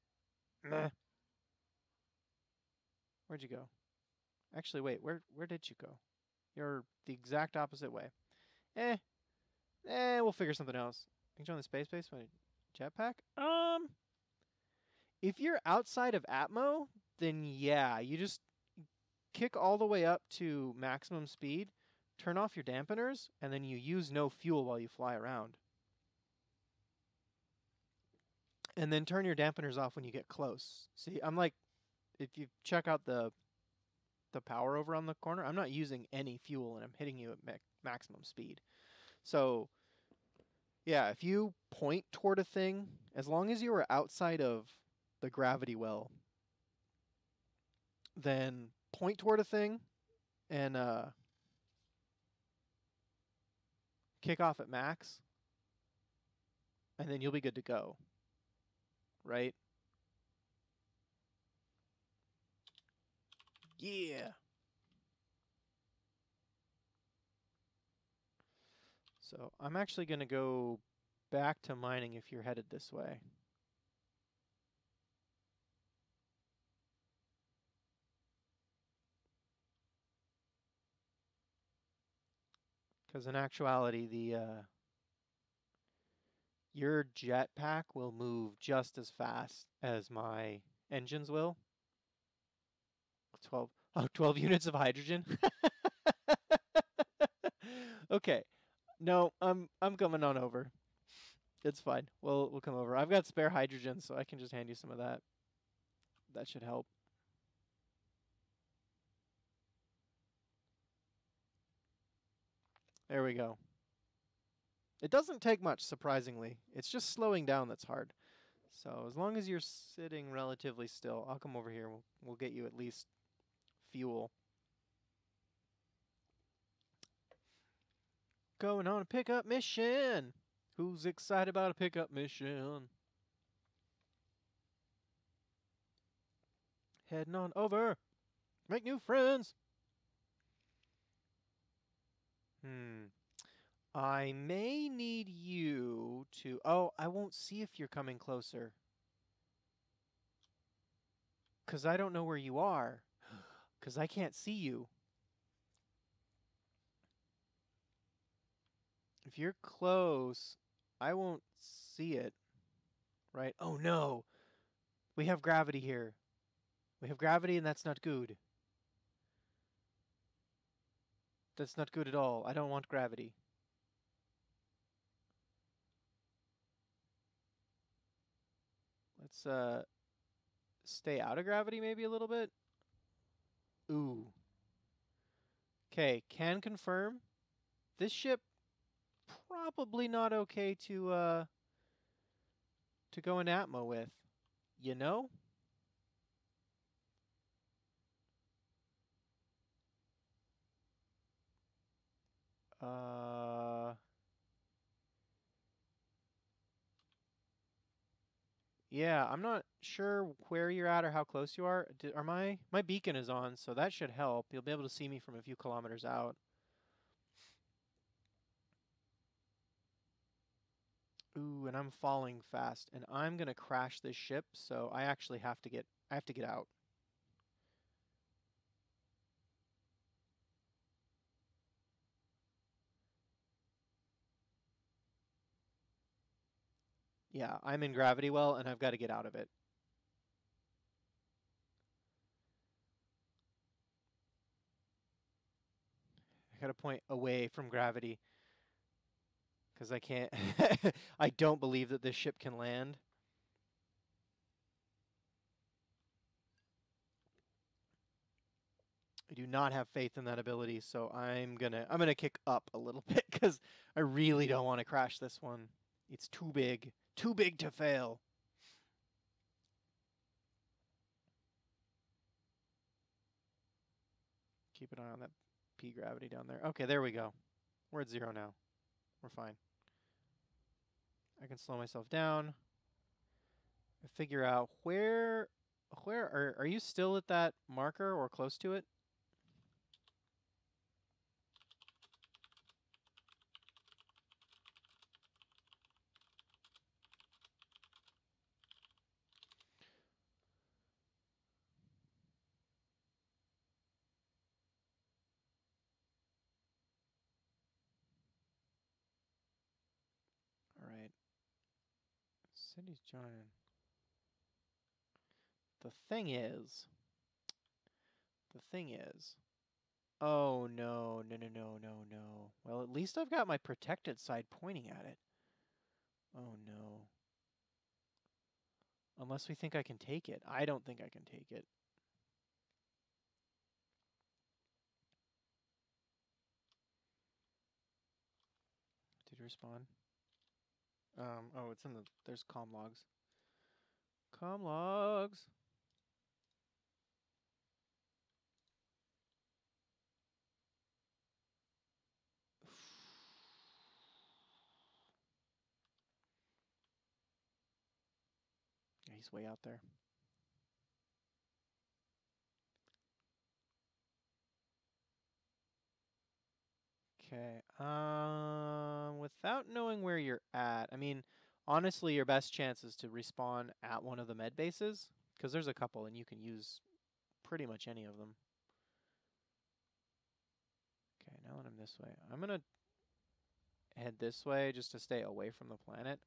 Where'd you go? Actually, wait, where did you go? You're the exact opposite way. We'll figure something else. You can join the space base with a jetpack? If you're outside of Atmo, then yeah, you just kick all the way up to maximum speed, turn off your dampeners, and then you use no fuel while you fly around. And then turn your dampeners off when you get close. See, I'm like, if you check out the power over on the corner, I'm not using any fuel and I'm hitting you at maximum speed. So, yeah, if you point toward a thing, as long as you are outside of the gravity well, then point toward a thing and kick off at max, and then you'll be good to go. Right? Yeah. So I'm actually going to go back to mining if you're headed this way. Because in actuality, your jetpack will move just as fast as my engines will. 12 units of hydrogen. Okay. No, I'm coming on over. It's fine. We'll come over. I've got spare hydrogen, so I can just hand you some of that. That should help. There we go. It doesn't take much, surprisingly. It's just slowing down that's hard. So as long as you're sitting relatively still, I'll come over here. We'll get you at least fuel. Going on a pickup mission. Who's excited about a pickup mission? Heading on over. Make new friends. I may need you to... Oh, I won't see if you're coming closer. Because I don't know where you are. Because I can't see you. If you're close, I won't see it. Right? Oh, no. We have gravity here. We have gravity, and that's not good. That's not good at all. I don't want gravity. Let's stay out of gravity maybe a little bit. Ooh. Okay, can confirm. This ship probably not okay to go in Atmo with. You know? Yeah, I'm not sure where you're at or how close you are. Are my beacon is on, so that should help. You'll be able to see me from a few kilometers out. Ooh, and I'm falling fast, and I'm gonna crash this ship, so I actually have to get out. Yeah, I'm in gravity well, and I've got to get out of it. I gotta point away from gravity. Because I can't... I don't believe that this ship can land. I do not have faith in that ability, so I'm gonna kick up a little bit because I really don't want to crash this one. It's too big to fail. Keep an eye on that P gravity down there. Okay, there we go. We're at 0 now. We're fine. I can slow myself down. Figure out where are you still at that marker or close to it? All right. Cindy's joining. The thing is, oh no. Well, at least I've got my protected side pointing at it. Oh no. Unless we think I can take it. I don't think I can take it. Did you respawn? Oh, it's in the, there's comm logs. Comm logs! Yeah, he's way out there. Okay. Without knowing where you're at, I mean, honestly, your best chance is to respawn at one of the med bases, because there's a couple, and you can use pretty much any of them. Okay, now that I'm this way, I'm gonna head this way just to stay away from the planet.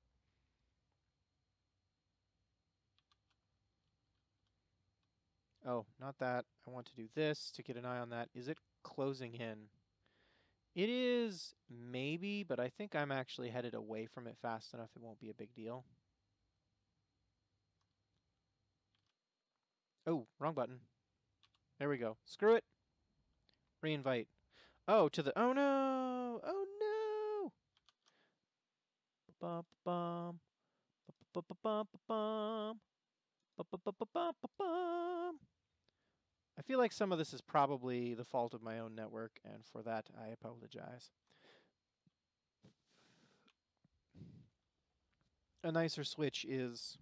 Oh, not that. I want to do this to get an eye on that. Is it closing in? It is maybe, but I think I'm actually headed away from it fast enough it won't be a big deal. Oh, wrong button. There we go. Screw it. Reinvite. Oh, to the... Oh, no! Oh, no! Bum bum bum bum bum bum. I feel like some of this is probably the fault of my own network, and for that, I apologize. A nicer switch is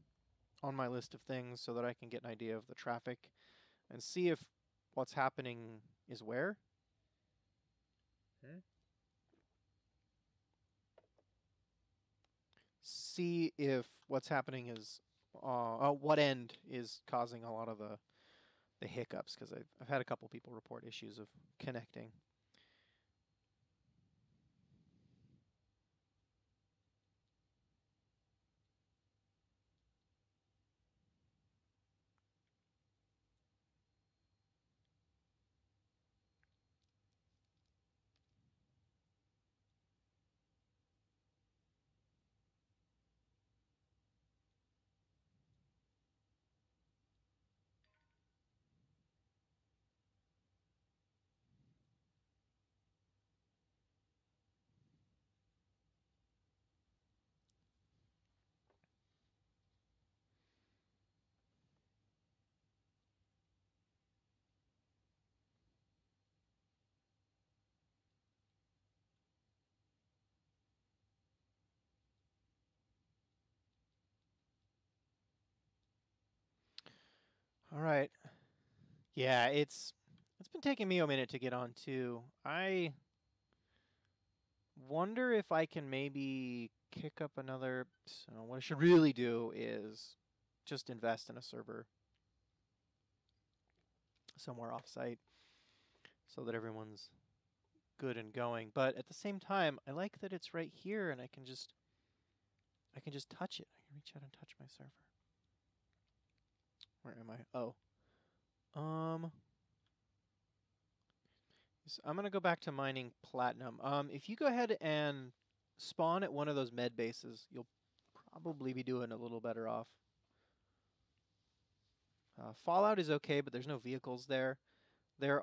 on my list of things so that I can get an idea of the traffic and see if what's happening is where. See if what's happening is what end is causing a lot of the hiccups, because I've had a couple people report issues of connecting. All right. Yeah, it's been taking me a minute to get on too. I wonder if I can maybe kick up another... So what I should really do is just invest in a server somewhere off-site so that everyone's good and going. But at the same time, I like that it's right here and I can just touch it. I can reach out and touch my server. Where am I? Oh. So I'm gonna go back to mining platinum. If you go ahead and spawn at one of those med bases, you'll probably be doing a little better off. Fallout is okay, but there's no vehicles there. There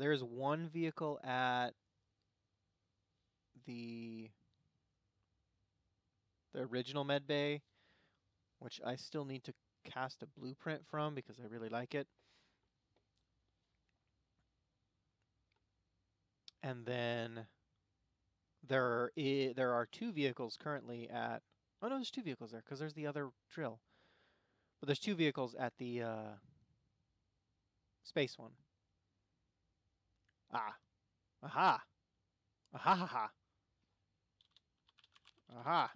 is one vehicle at the original med bay, which I still need to cast a blueprint from because I really like it. And then there are two vehicles currently at. Oh no, there's two vehicles there because there's the other drill. But there's two vehicles at the space one. Ah, aha, aha, ha, ha, aha.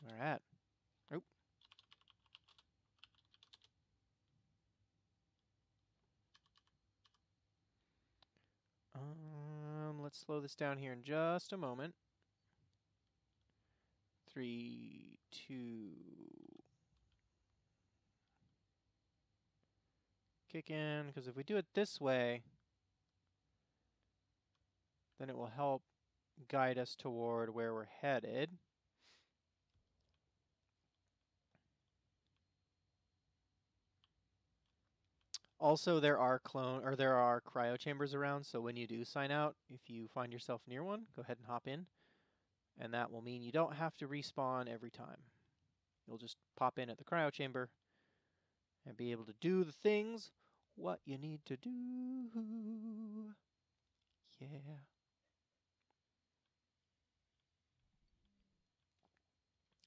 Where at? Oop. Let's slow this down here in just a moment. 3, 2. Kick in, because if we do it this way, then it will help guide us toward where we're headed. Also, there are cryo chambers around, so when you do sign out, if you find yourself near one, go ahead and hop in. And that will mean you don't have to respawn every time. You'll just pop in at the cryo chamber and be able to do the things what you need to do. Yeah.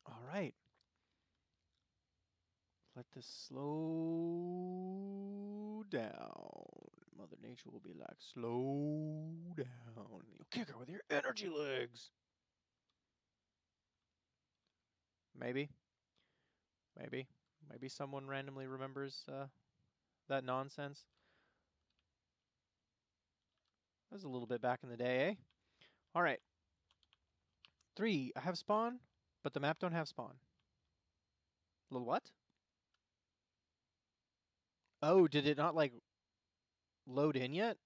All right. Let this slow down. Mother Nature will be like, slow down. You'll kick her with your energy legs. Maybe. Maybe. Maybe someone randomly remembers that nonsense. That was a little bit back in the day, eh? All right. 3, I have spawn, but the map don't have spawn. Little what? Oh, did it not, like, load in yet?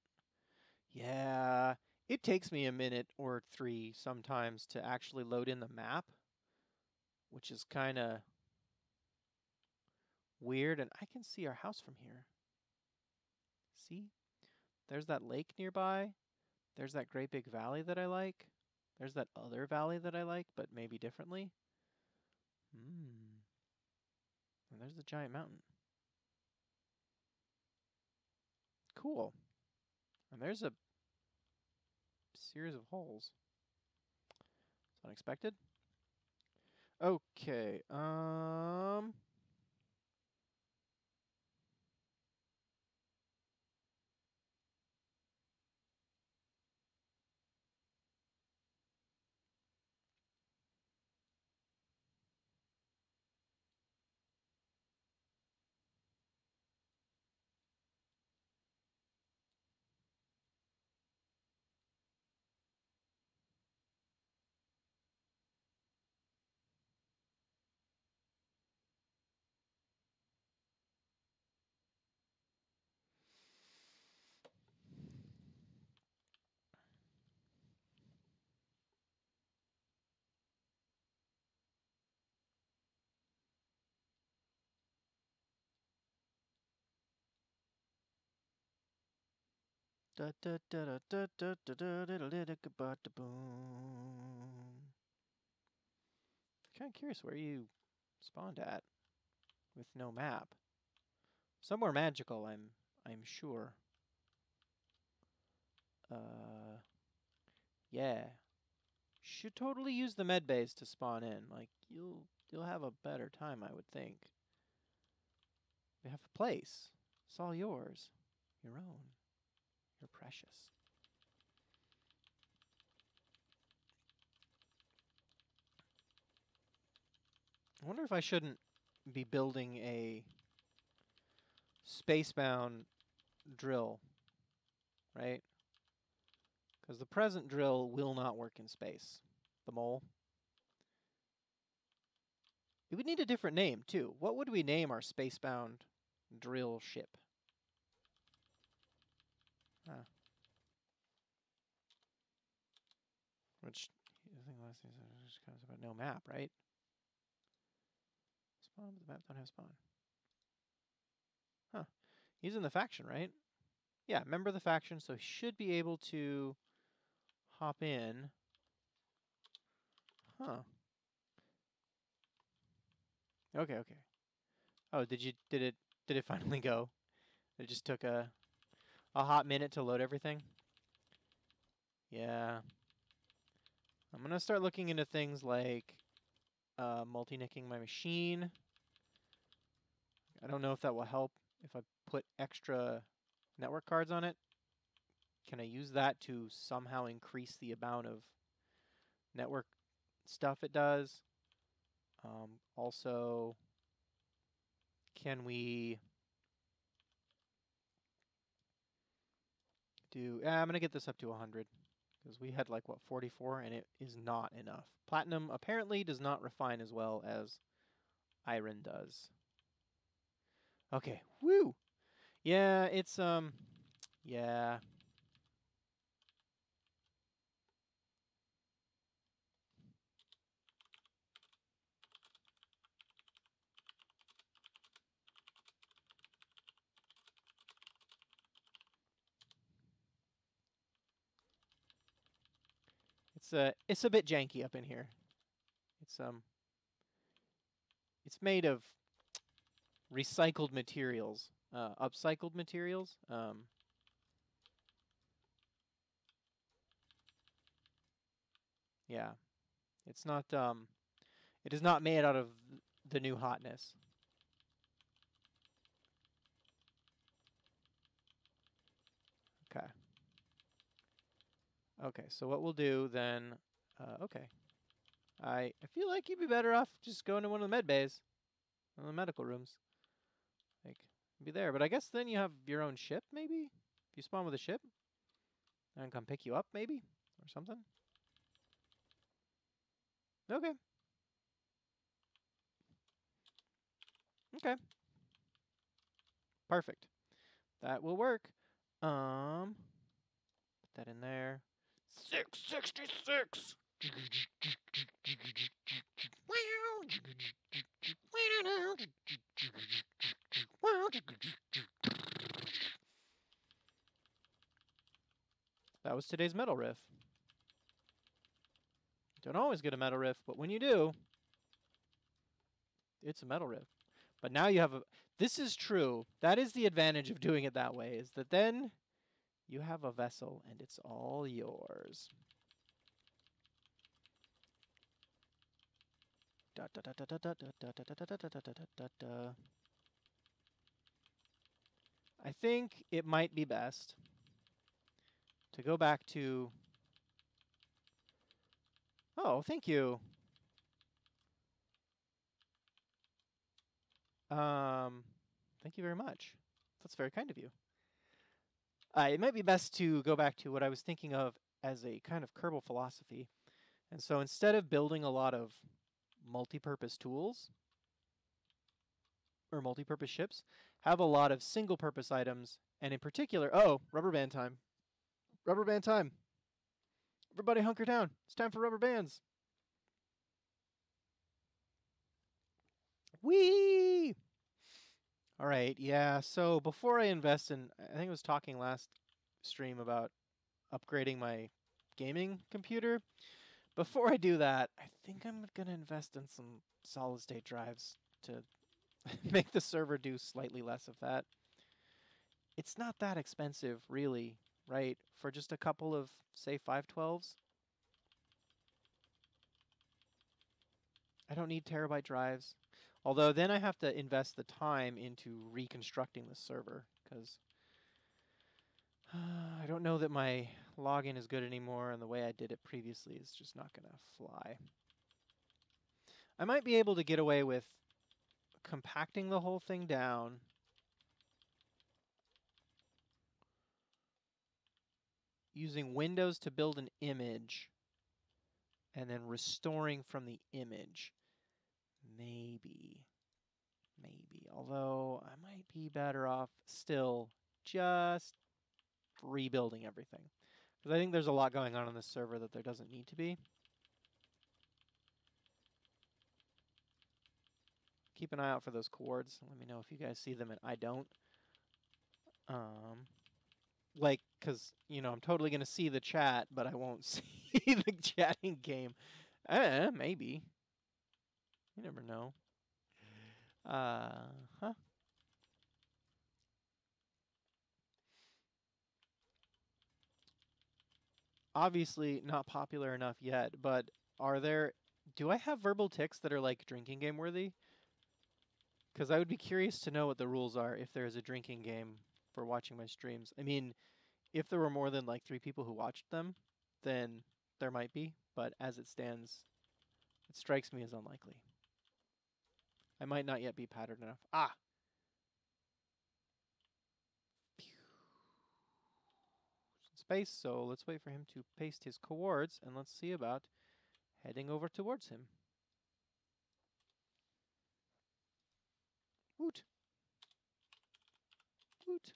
Yeah, it takes me a minute or 3 sometimes to actually load in the map, which is kind of weird. And I can see our house from here. See? There's that lake nearby. There's that great big valley that I like. There's that other valley that I like, but maybe differently. And there's the giant mountain. Cool. And there's a series of holes. It's unexpected. Okay, da da da da da da da da da da da da boom. Kind of curious where you spawned at with no map. Somewhere magical, I'm sure. Yeah. Should totally use the med bays to spawn in. Like you'll have a better time, I would think. You have a place. It's all yours. Your own. You're precious. I wonder if I shouldn't be building a spacebound drill, right? Because the present drill will not work in space. The mole. We would need a different name, too. What would we name our spacebound drill ship? Which I think last thing just kind of about no map, right? Spawn, but the map don't have spawn. Huh. He's in the faction, right? Yeah, member of the faction, so he should be able to hop in. Huh. Okay, okay. Oh, did it finally go? It just took a hot minute to load everything? Yeah. I'm gonna start looking into things like multi-nicking my machine. I don't know if that will help if I put extra network cards on it. Can I use that to somehow increase the amount of network stuff it does? Also, can we do... I'm going to get this up to 100. Because we had like, what, 44? And it is not enough. Platinum apparently does not refine as well as iron does. Okay, woo! Yeah, it's, yeah. It's a bit janky up in here. It's made of recycled materials, upcycled materials. Yeah, it's not. It is not made out of the new hotness. Okay. Okay, so what we'll do then? Okay. I feel like you'd be better off just going to one of the med bays, one of the medical rooms. Like, be there. But I guess then you have your own ship, maybe? If you spawn with a ship, and come pick you up, maybe, or something. Okay. Okay. Perfect. That will work. Put that in there. 666. That was today's metal riff. Don't always get a metal riff, but when you do, it's a metal riff. But now you have a... This is true. That is the advantage of doing it that way, is that then you have a vessel and it's all yours. I think it might be best to go back to... Oh, thank you. Thank you very much. That's very kind of you. It might be best to go back to what I was thinking of as a kind of Kerbal philosophy. And so instead of building a lot of multi-purpose tools or multi-purpose ships, have a lot of single-purpose items, and in particular... Oh, rubber band time. Rubber band time. Everybody hunker down. It's time for rubber bands. Whee! All right, yeah, so before I invest in... I think I was talking last stream about upgrading my gaming computer. Before I do that, I think I'm going to invest in some solid-state drives to make the server do slightly less of that. It's not that expensive, really, right? For just a couple of, say, 512s. I don't need terabyte drives. Although then I have to invest the time into reconstructing the server, because I don't know that my login is good anymore, and the way I did it previously is just not going to fly. I might be able to get away with compacting the whole thing down, using Windows to build an image, and then restoring from the image. Maybe. Although I might be better off still just rebuilding everything. Because I think there's a lot going on this server that there doesn't need to be. Keep an eye out for those chords. Let me know if you guys see them and I don't. Like, because, you know, I'm totally going to see the chat, but I won't see the chatting game. Maybe. You never know. Huh? Obviously not popular enough yet, but do I have verbal tics that are like drinking game worthy? Because I would be curious to know what the rules are if there is a drinking game for watching my streams. I mean, if there were more than like 3 people who watched them, then there might be, but as it stands, it strikes me as unlikely. I might not yet be patterned enough. Ah! Space, so let's wait for him to paste his chords, and let's see about heading over towards him. Woot! Woot!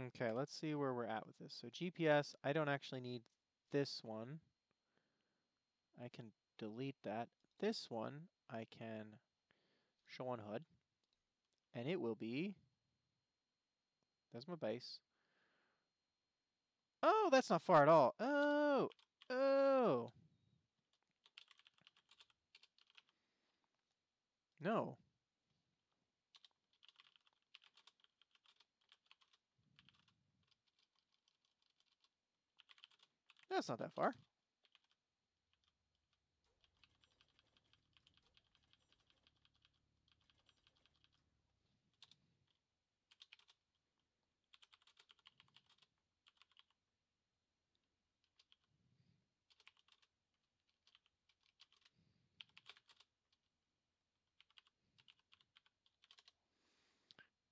Okay, let's see where we're at with this. So GPS, I don't actually need this one. I can delete that. This one, I can show on HUD. And it will be... There's my base. Oh, that's not far at all. Oh! Oh! No. That's not that far.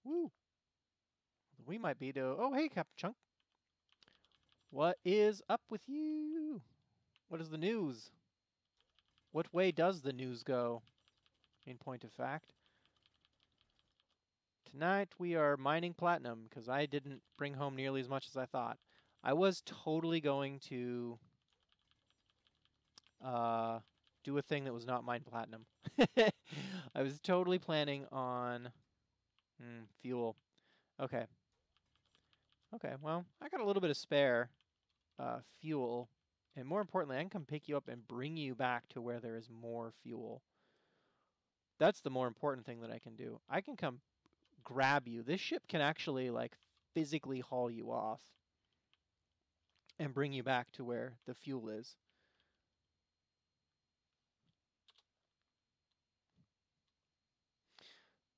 Woo! We might be to... Oh, hey, Captain Chunk. What is up with you? What is the news? What way does the news go, in point of fact? Tonight we are mining platinum, because I didn't bring home nearly as much as I thought. I was totally going to do a thing that was not mine platinum. I was totally planning on fuel. Okay. Okay, well, I got a little bit of spare fuel. And more importantly, I can come pick you up and bring you back to where there is more fuel. That's the more important thing that I can do. I can come grab you. This ship can actually, like, physically haul you off and bring you back to where the fuel is.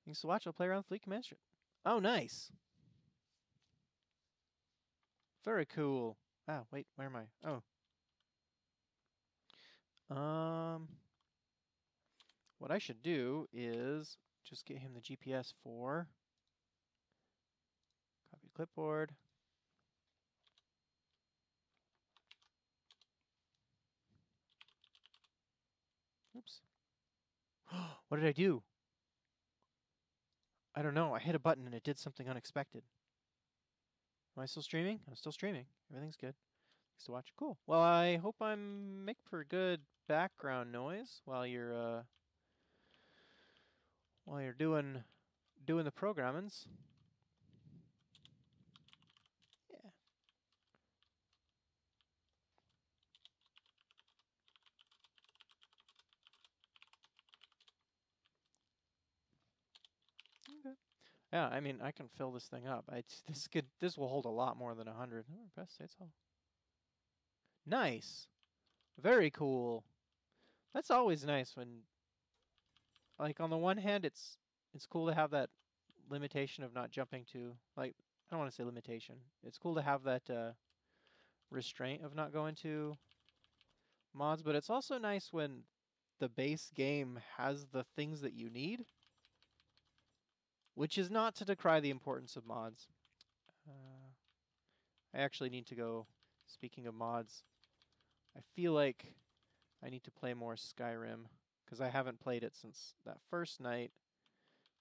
Thanks to watch. I'll play around with Fleet Commander. Oh, nice. Very cool. Ah, wait, where am I? Oh. What I should do is just get him the GPS for copy clipboard. Oops. What did I do? I don't know. I hit a button and it did something unexpected. Am I still streaming? I'm still streaming. Everything's good. Thanks to watch. Cool. Well, I hope I'm making for good background noise while you're doing the programmings. Yeah. Okay. Yeah, I mean, I can fill this thing up. This will hold a lot more than 100. Oh, best states all. Nice. Very cool. That's always nice when, like, on the one hand, it's cool to have that limitation of not jumping to, like, I don't want to say limitation. It's cool to have that restraint of not going to mods, but it's also nice when the base game has the things that you need, which is not to decry the importance of mods. I actually need to go, speaking of mods, I feel like I need to play more Skyrim, because I haven't played it since that first night,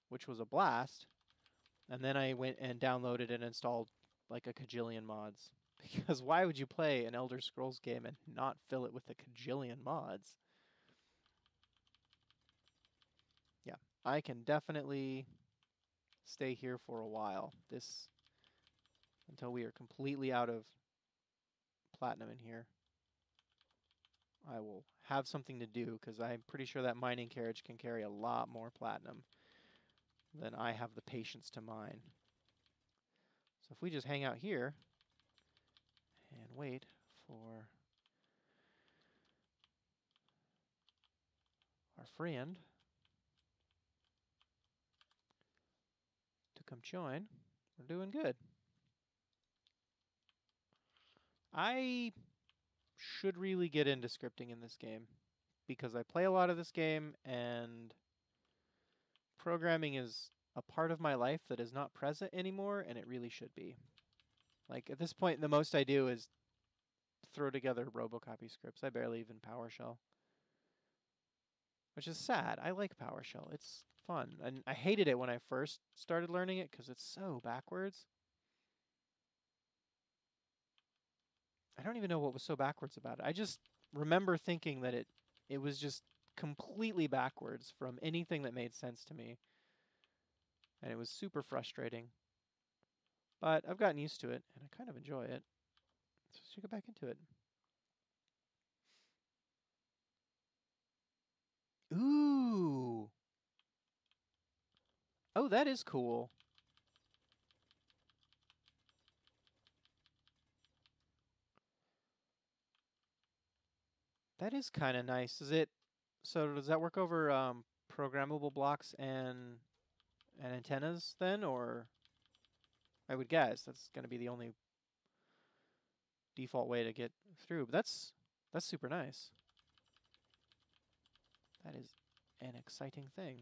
which was a blast. And then I went and downloaded and installed like a kajillion mods. Because why would you play an Elder Scrolls game and not fill it with a kajillion mods? Yeah, I can definitely stay here for a while. Until we are completely out of platinum in here. I will have something to do, because I'm pretty sure that mining carriage can carry a lot more platinum than I have the patience to mine. So if we just hang out here and wait for our friend to come join, we're doing good. I should really get into scripting in this game, because I play a lot of this game, and programming is a part of my life that is not present anymore, and it really should be. Like, at this point, the most I do is throw together Robocopy scripts. I barely even PowerShell. Which is sad. I like PowerShell. It's fun. And I hated it when I first started learning it, because it's so backwards. I don't even know what was so backwards about it. I just remember thinking that it was just completely backwards from anything that made sense to me. And it was super frustrating. But I've gotten used to it, and I kind of enjoy it. So let's get back into it. Ooh. Oh, that is cool. That is kind of nice. So does that work over programmable blocks and antennas then, or I would guess that's going to be the only default way to get through. But that's super nice. That is an exciting thing.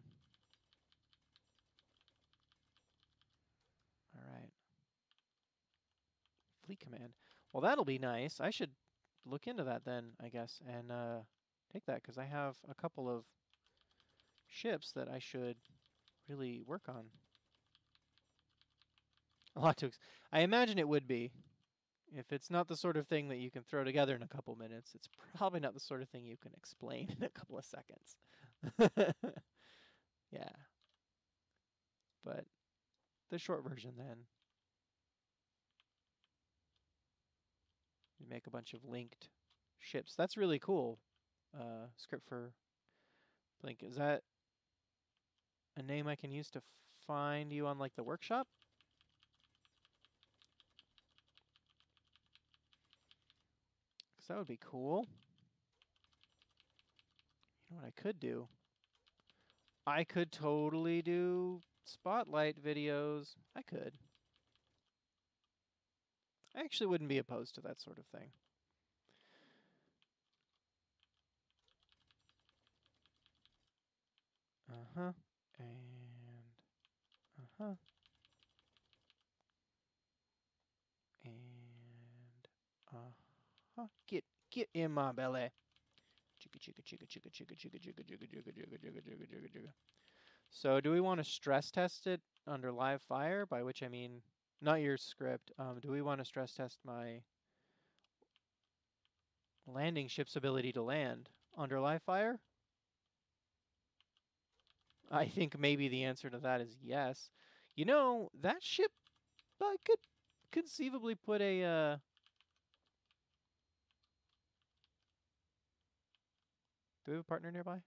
All right. Fleet command. Well, that'll be nice. I should look into that then, I guess, and take that, because I have a couple of ships that I should really work on. A lot to. I imagine it would be. If it's not the sort of thing that you can throw together in a couple minutes, it's probably not the sort of thing you can explain in a couple of seconds. Yeah. But the short version then. You make a bunch of linked ships. That's really cool. Script for Blink. Is that a name I can use to find you on like the workshop? Because that would be cool. You know what I could do? I could totally do spotlight videos. I could. I actually wouldn't be opposed to that sort of thing. Uh-huh. And uh-huh. And uh-huh. Get in my belly. Chicka chicka chicka chicka chicka chicka chicka chicka chicka chicka chicka chicka chicka chicka. So do we want to stress test it under live fire? By which I mean not your script. Do we want to stress test my landing ship's ability to land under live fire? I think maybe the answer to that is yes. You know, that ship, I could conceivably put a, do we have a partner nearby?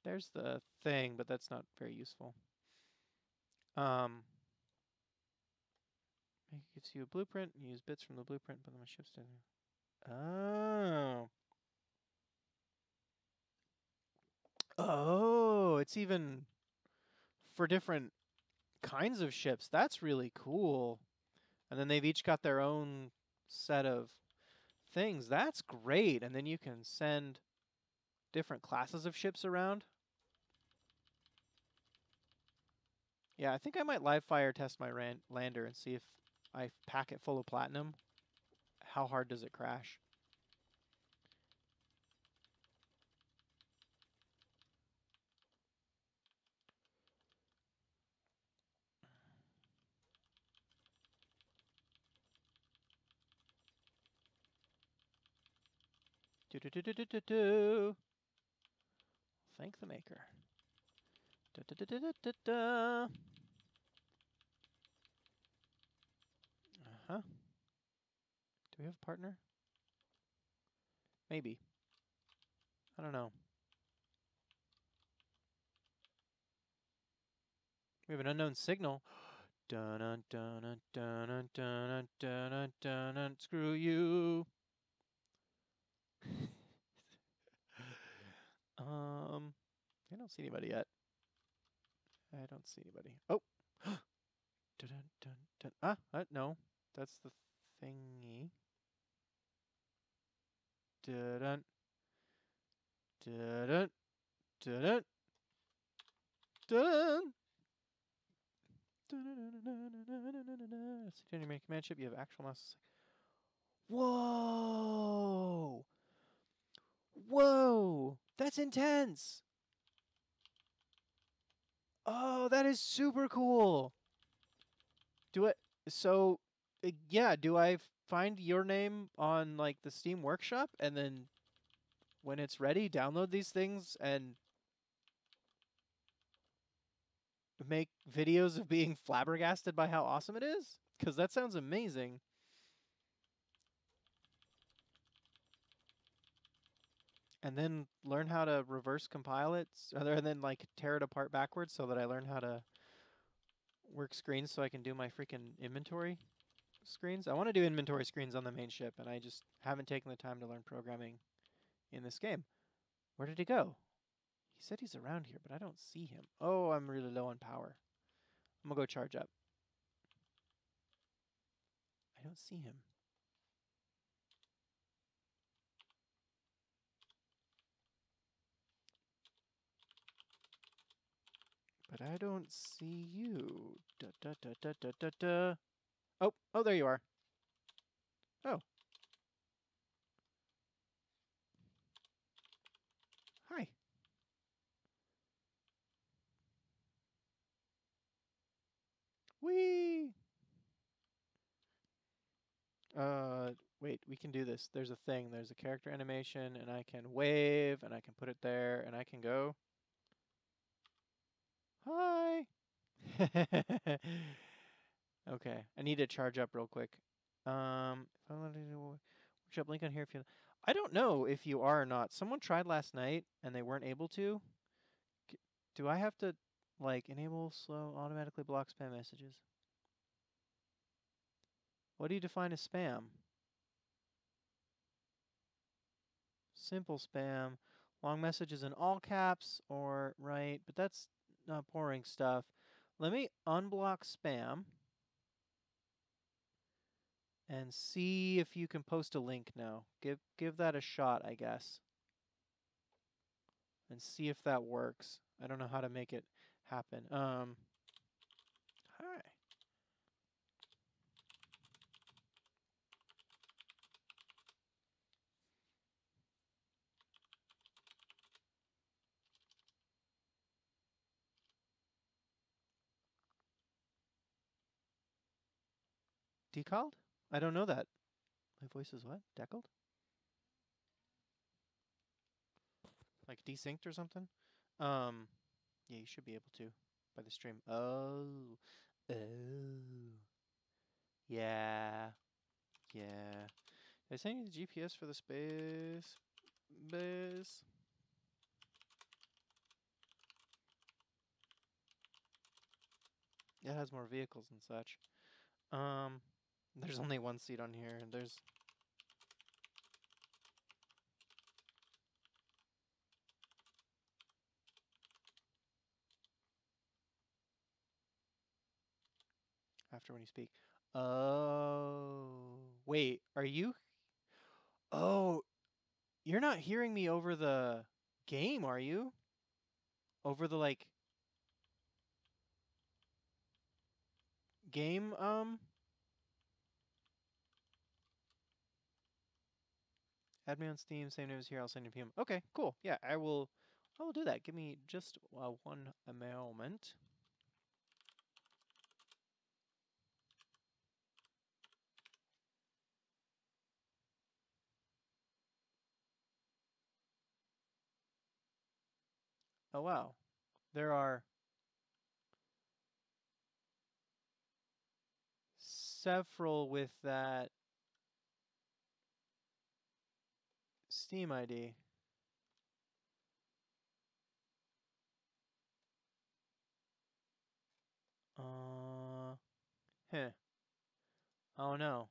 There's the thing, but that's not very useful. It gives you a blueprint, you use bits from the blueprint, put them on ships to... Oh. Oh, it's even for different kinds of ships. That's really cool. And then they've each got their own set of things. That's great. And then you can send different classes of ships around. Yeah, I think I might live fire test my lander and see if I pack it full of platinum. How hard does it crash? Do do do do do do do. Thank the maker. Da da da da da da da. Uh-huh. Do we have a partner? Maybe. I don't know. We have an unknown signal. Dun dun dun dun dun dun dun dun dun. Screw you. I don't see anybody yet. I don't see anybody. Oh. Dun dun dun dun. Ah, no. That's the thingy. Dun dun dun dun dun. Security main command ship. You have actual mouse. Whoa! Whoa! That's intense! Oh, that is super cool! Do it. So, yeah, do I find your name on, like, the Steam Workshop? And then, when it's ready, download these things and make videos of being flabbergasted by how awesome it is? Because that sounds amazing. And then learn how to reverse compile it, and then like tear it apart backwards so that I learn how to work screens so I can do my freaking inventory screens. I want to do inventory screens on the main ship, and I just haven't taken the time to learn programming in this game. Where did he go? He said he's around here, but I don't see him. Oh, I'm really low on power. I'm gonna go charge up. I don't see him. But I don't see you. Da da da da da da da. Oh, there you are. Oh. Hi. Whee! Wait, we can do this. There's a thing. There's a character animation, and I can wave, and I can put it there, and I can go. Hi! Okay, I need to charge up real quick. If I want to do workshop link on here if you... I don't know if you are or not. Someone tried last night, and they weren't able to. Do I have to, like, enable slow automatically block spam messages? What do you define as spam? Simple spam, long messages in all caps, or right, but that's not boring stuff. Let me unblock spam and see if you can post a link now. Give that a shot, I guess. And see if that works. I don't know how to make it happen. Hi. Decalled? I don't know that. My voice is what? Deckled? Like desynced or something? Yeah, you should be able to by the stream. Oh. Yeah. Yeah. Did I send you the GPS for the space base? It has more vehicles and such. There's only one seat on here, and there's... After when you speak. Oh. Wait, are you... Oh, you're not hearing me over the game, are you? Over the like game add me on Steam, same name as here, I'll send you a PM. Okay, cool. Yeah, I will do that. Give me just one moment. Oh wow. There are several with that Steam ID. Huh. Oh no.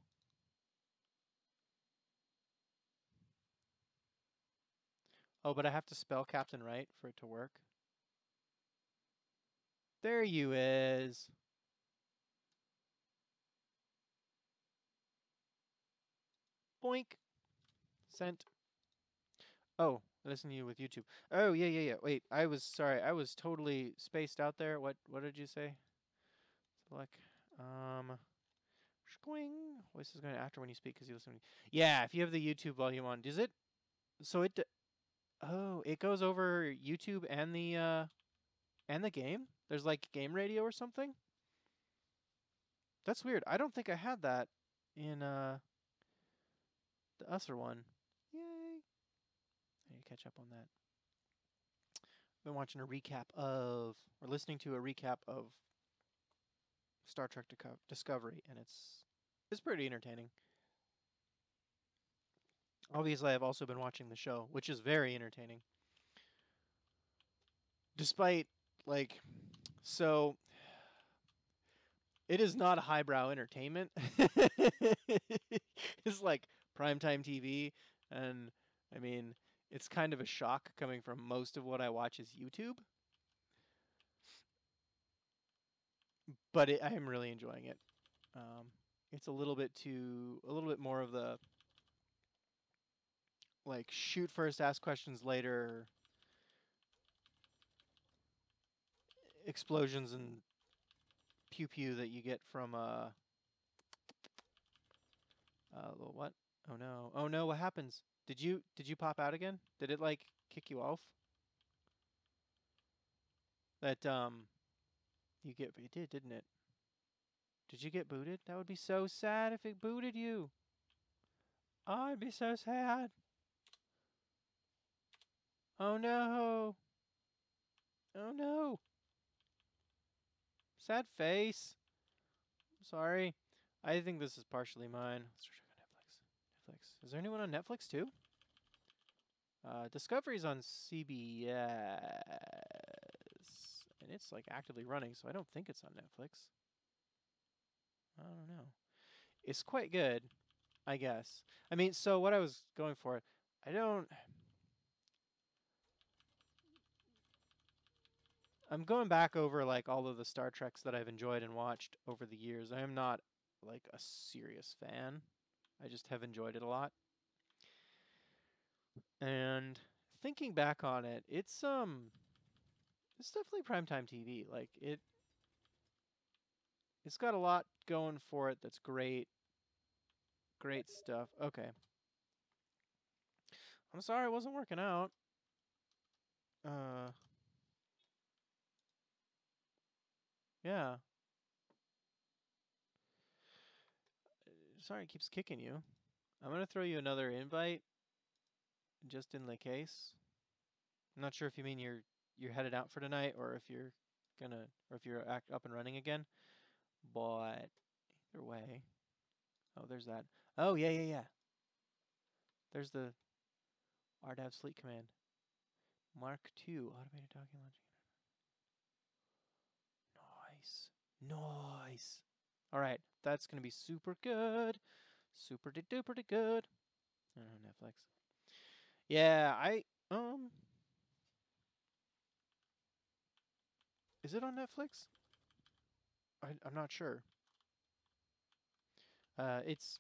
Oh, but I have to spell Captain right for it to work. There you is. Boink. Sent. Oh, listen to you with YouTube. Oh, yeah. Wait, I was sorry. I was totally spaced out there. What did you say? Select Squing. Voice is going after when you speak because you listen. Yeah, if you have the YouTube volume on, does it? So it. Oh, it goes over YouTube and the game. There's like game radio or something. That's weird. I don't think I had that in the Usher one. Yay! I need to catch up on that. Been watching a recap of, or listening to a recap of Star Trek Discovery, and it's pretty entertaining. Obviously, I've also been watching the show, which is very entertaining. Despite, like, so it is not a highbrow entertainment. It's like primetime TV, and I mean, it's kind of a shock coming from most of what I watch is YouTube. But I am really enjoying it. It's a little bit more of the like shoot first, ask questions later, explosions and pew pew that you get from what? Oh no! Oh no! What happens? Did you pop out again? Did it like kick you off? That you get it did, didn't it? Did you get booted? That would be so sad if it booted you. Oh, I'd be so sad. Oh no. Oh no. Sad face. I'm sorry. I think this is partially mine. Let's check on Netflix. Netflix. Is there anyone on Netflix too? Discovery's on CBS. And it's like actively running, so I don't think it's on Netflix. I don't know. It's quite good, I guess. I mean, so what I was going for, I don't. I'm going back over like all of the Star Treks that I've enjoyed and watched over the years. I am not like a serious fan. I just have enjoyed it a lot. And thinking back on it, it's definitely primetime TV. Like it's got a lot going for it that's great. Great stuff. Okay. I'm sorry it wasn't working out. Uh yeah. Sorry it keeps kicking you. I'm going to throw you another invite just in the case. I'm not sure if you mean you're headed out for tonight or if you're if you're up and running again. But either way. Oh, there's that. Oh, yeah. There's the RDAV Fleet Command. Mark II automated docking launching. Nice. All right, that's gonna be super good, super duper good. Oh, Netflix. Yeah, is it on Netflix? I'm not sure. It's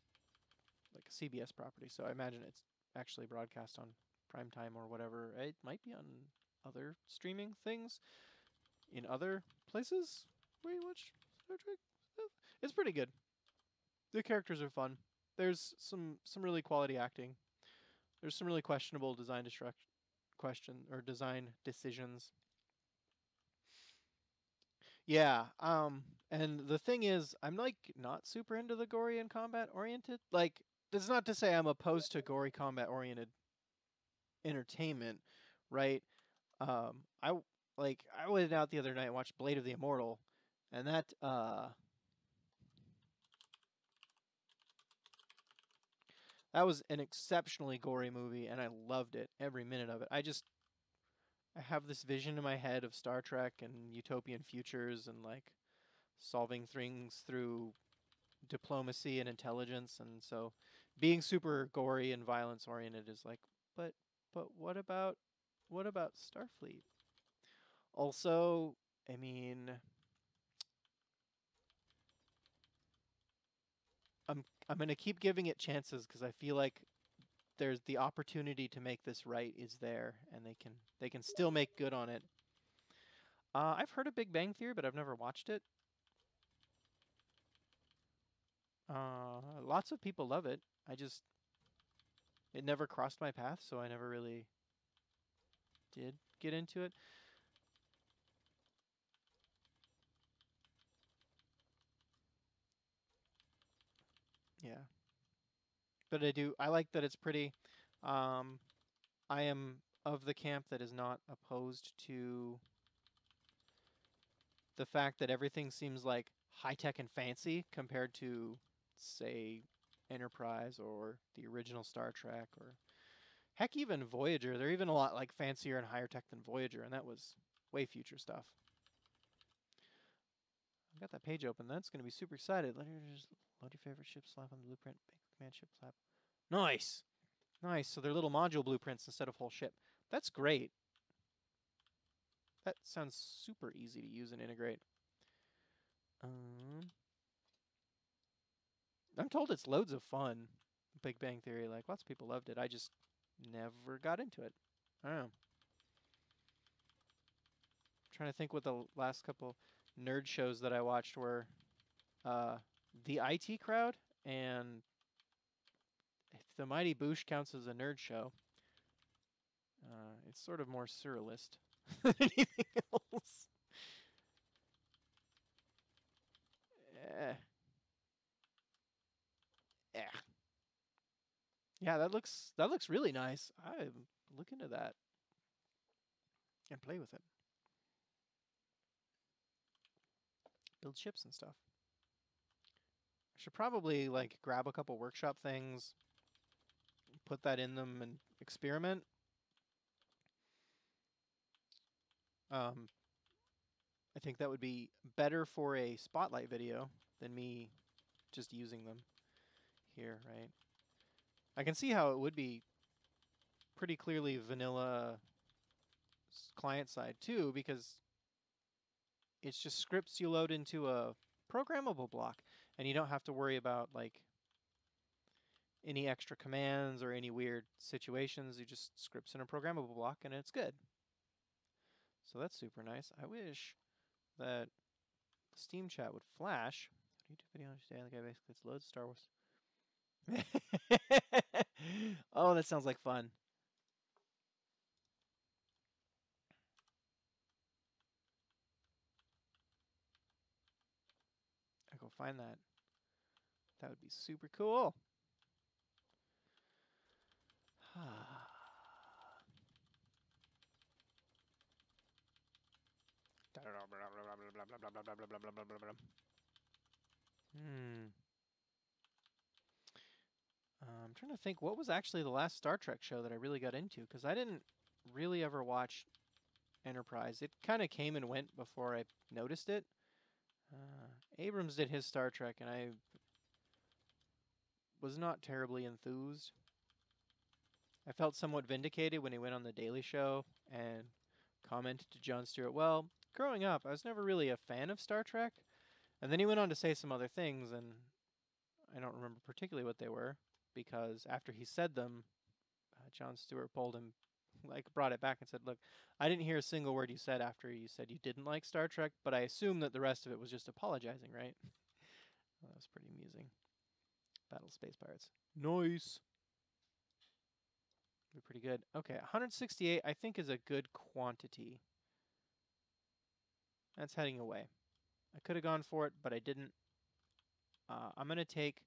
like a CBS property, so I imagine it's actually broadcast on primetime or whatever. It might be on other streaming things in other places where you watch Star Trek stuff. It's pretty good. The characters are fun. There's some really quality acting. There's some really questionable design decisions. Yeah, and the thing is, I'm like not super into the gory and combat oriented. Like, that's not to say I'm opposed to gory combat oriented entertainment, right? I like I went out the other night and watched Blade of the Immortal, and that was an exceptionally gory movie, and I loved it every minute of it. I have this vision in my head of Star Trek and utopian futures and like solving things through diplomacy and intelligence, and so being super gory and violence oriented is like, but what about Starfleet? Also, I mean, I'm gonna keep giving it chances because I feel like there's the opportunity to make this right is there, and they can still make good on it. I've heard of Big Bang Theory, but I've never watched it. Lots of people love it. It never crossed my path, so I never really did get into it. Yeah, but I like that it's pretty. Um, I am of the camp that is not opposed to the fact that everything seems like high tech and fancy compared to, say, Enterprise or the original Star Trek or heck, even Voyager. They're even a lot like fancier and higher tech than Voyager, and that was way future stuff. I've got that page open. That's going to be super excited. Let me just load your favorite ship, slap on the blueprint, make command ship slap. Nice, nice. So they're little module blueprints instead of whole ship. That's great. That sounds super easy to use and integrate. I'm told it's loads of fun. Big Bang Theory, like lots of people loved it. I just never got into it. I don't know. I'm trying to think what the last couple nerd shows that I watched were. Uh, the IT Crowd and if The Mighty Boosh counts as a nerd show. It's sort of more surrealist than anything else. Eh. Eh. Yeah, that looks really nice. I look into that and play with it. Build ships and stuff. I should probably like grab a couple workshop things, put that in them and experiment. I think that would be better for a spotlight video than me just using them here, right? I can see how it would be pretty clearly vanilla client side too, because it's just scripts you load into a programmable block, and you don't have to worry about like any extra commands or any weird situations. You just scripts in a programmable block and it's good. So that's super nice. I wish that Steam chat would flash. YouTube video understand the guy basically it's loads Star Wars. Oh, that sounds like fun. I go find that. That would be super cool. I'm trying to think what was actually the last Star Trek show that I really got into, because I didn't really ever watch Enterprise. It kind of came and went before I noticed it. Abrams did his Star Trek, and I was not terribly enthused. I felt somewhat vindicated when he went on The Daily Show and commented to Jon Stewart, well, growing up, I was never really a fan of Star Trek. And then he went on to say some other things, and I don't remember particularly what they were. because after he said them, Jon Stewart pulled him, brought it back and said, "Look, I didn't hear a single word you said after you said you didn't like Star Trek, but I assume that the rest of it was just apologizing, right?" Well, that was pretty amusing. Battle Space Pirates. Nice. Be pretty good. Okay, 168 I think is a good quantity. That's heading away. I could have gone for it, but I didn't. I'm going to take...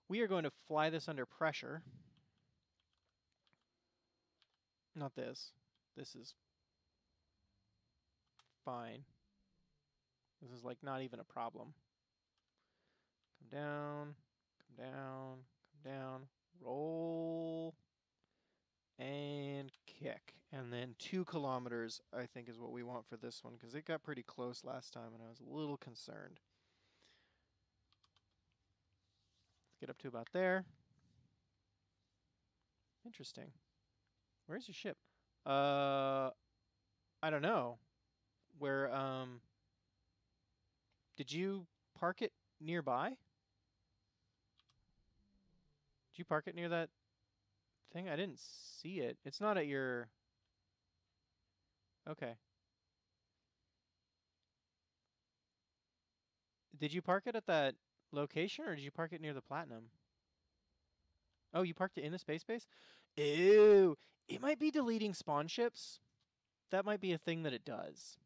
We are going to fly this under pressure. Not this. This is fine. This is like not even a problem. Come down, come down, come down, roll, and kick. And then 2 kilometers, I think, is what we want for this one, because it got pretty close last time, and I was a little concerned. Let's get up to about there. Interesting. Where's your ship? I don't know. Where, did you park it nearby? Did you park it near that thing? I didn't see it. It's not at your... Okay. Did you park it at that location, or did you park it near the Platinum? Oh, you parked it in the space base? Ew! It might be deleting spawn ships. That might be a thing that it does.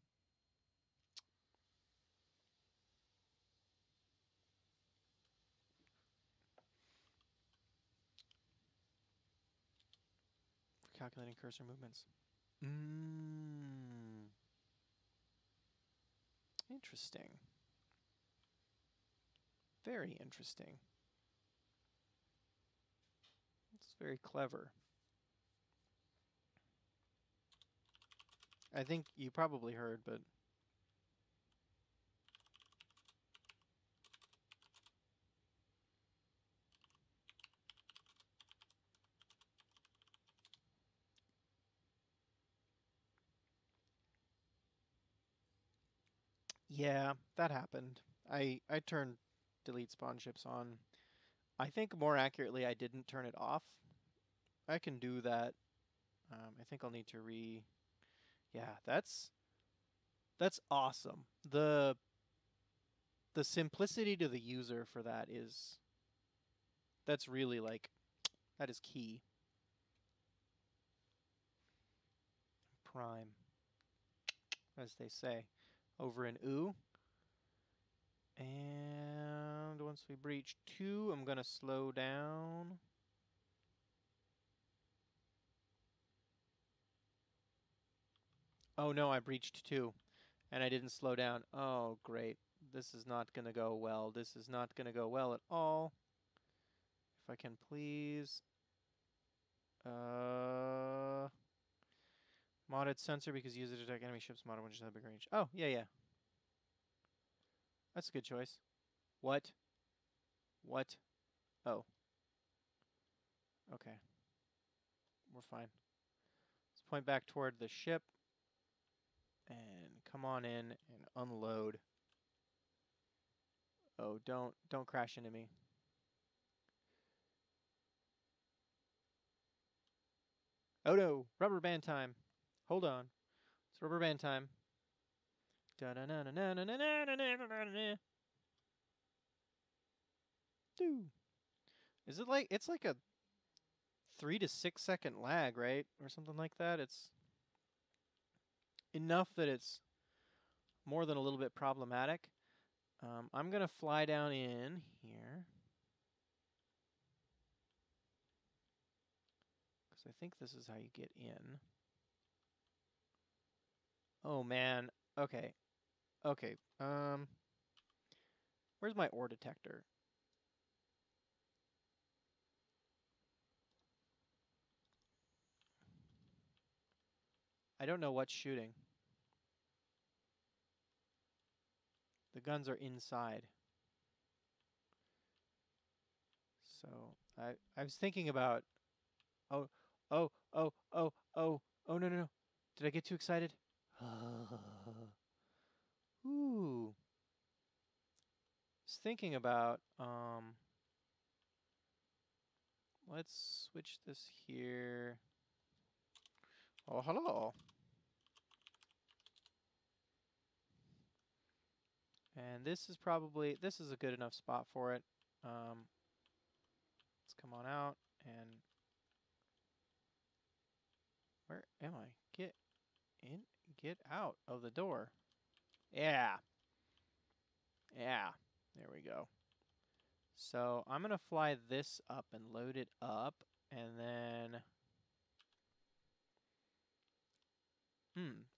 Calculating cursor movements. Interesting. Very interesting. It's very clever. I think you probably heard, but... Yeah, that happened. I turned delete spawn ships on. I think more accurately, I didn't turn it off. I can do that. I think I'll need to Yeah, that's awesome. The simplicity to the user for that is... That's really like... That is key. Prime, as they say, over in OO. And once we breach 2, I'm going to slow down. Oh no, I breached 2, and I didn't slow down. Oh, great. This is not going to go well. This is not going to go well at all. If I can please... modded sensor because use it to detect enemy ships modded when just have big range. Oh, yeah. That's a good choice. What? What? Oh. Okay. We're fine. Let's point back toward the ship. And come on in and unload. Oh, don't crash into me. Oh no, rubber band time. Hold on. It's rubber band time. Is it like... It's like a 3 to 6 second lag, right? Or something like that. It's enough that it's more than a little bit problematic. I'm going to fly down in here. Because I think this is how you get in. Oh, man. Okay. Okay. Where's my ore detector? I don't know what's shooting. The guns are inside. So I was thinking about... Oh, no. Did I get too excited? Ooh. I was thinking about, let's switch this here. Oh, hello. And this is a good enough spot for it. Let's come on out and where am I? Get in, get out of the door. Yeah. Yeah. There we go. So I'm going to fly this up and load it up and then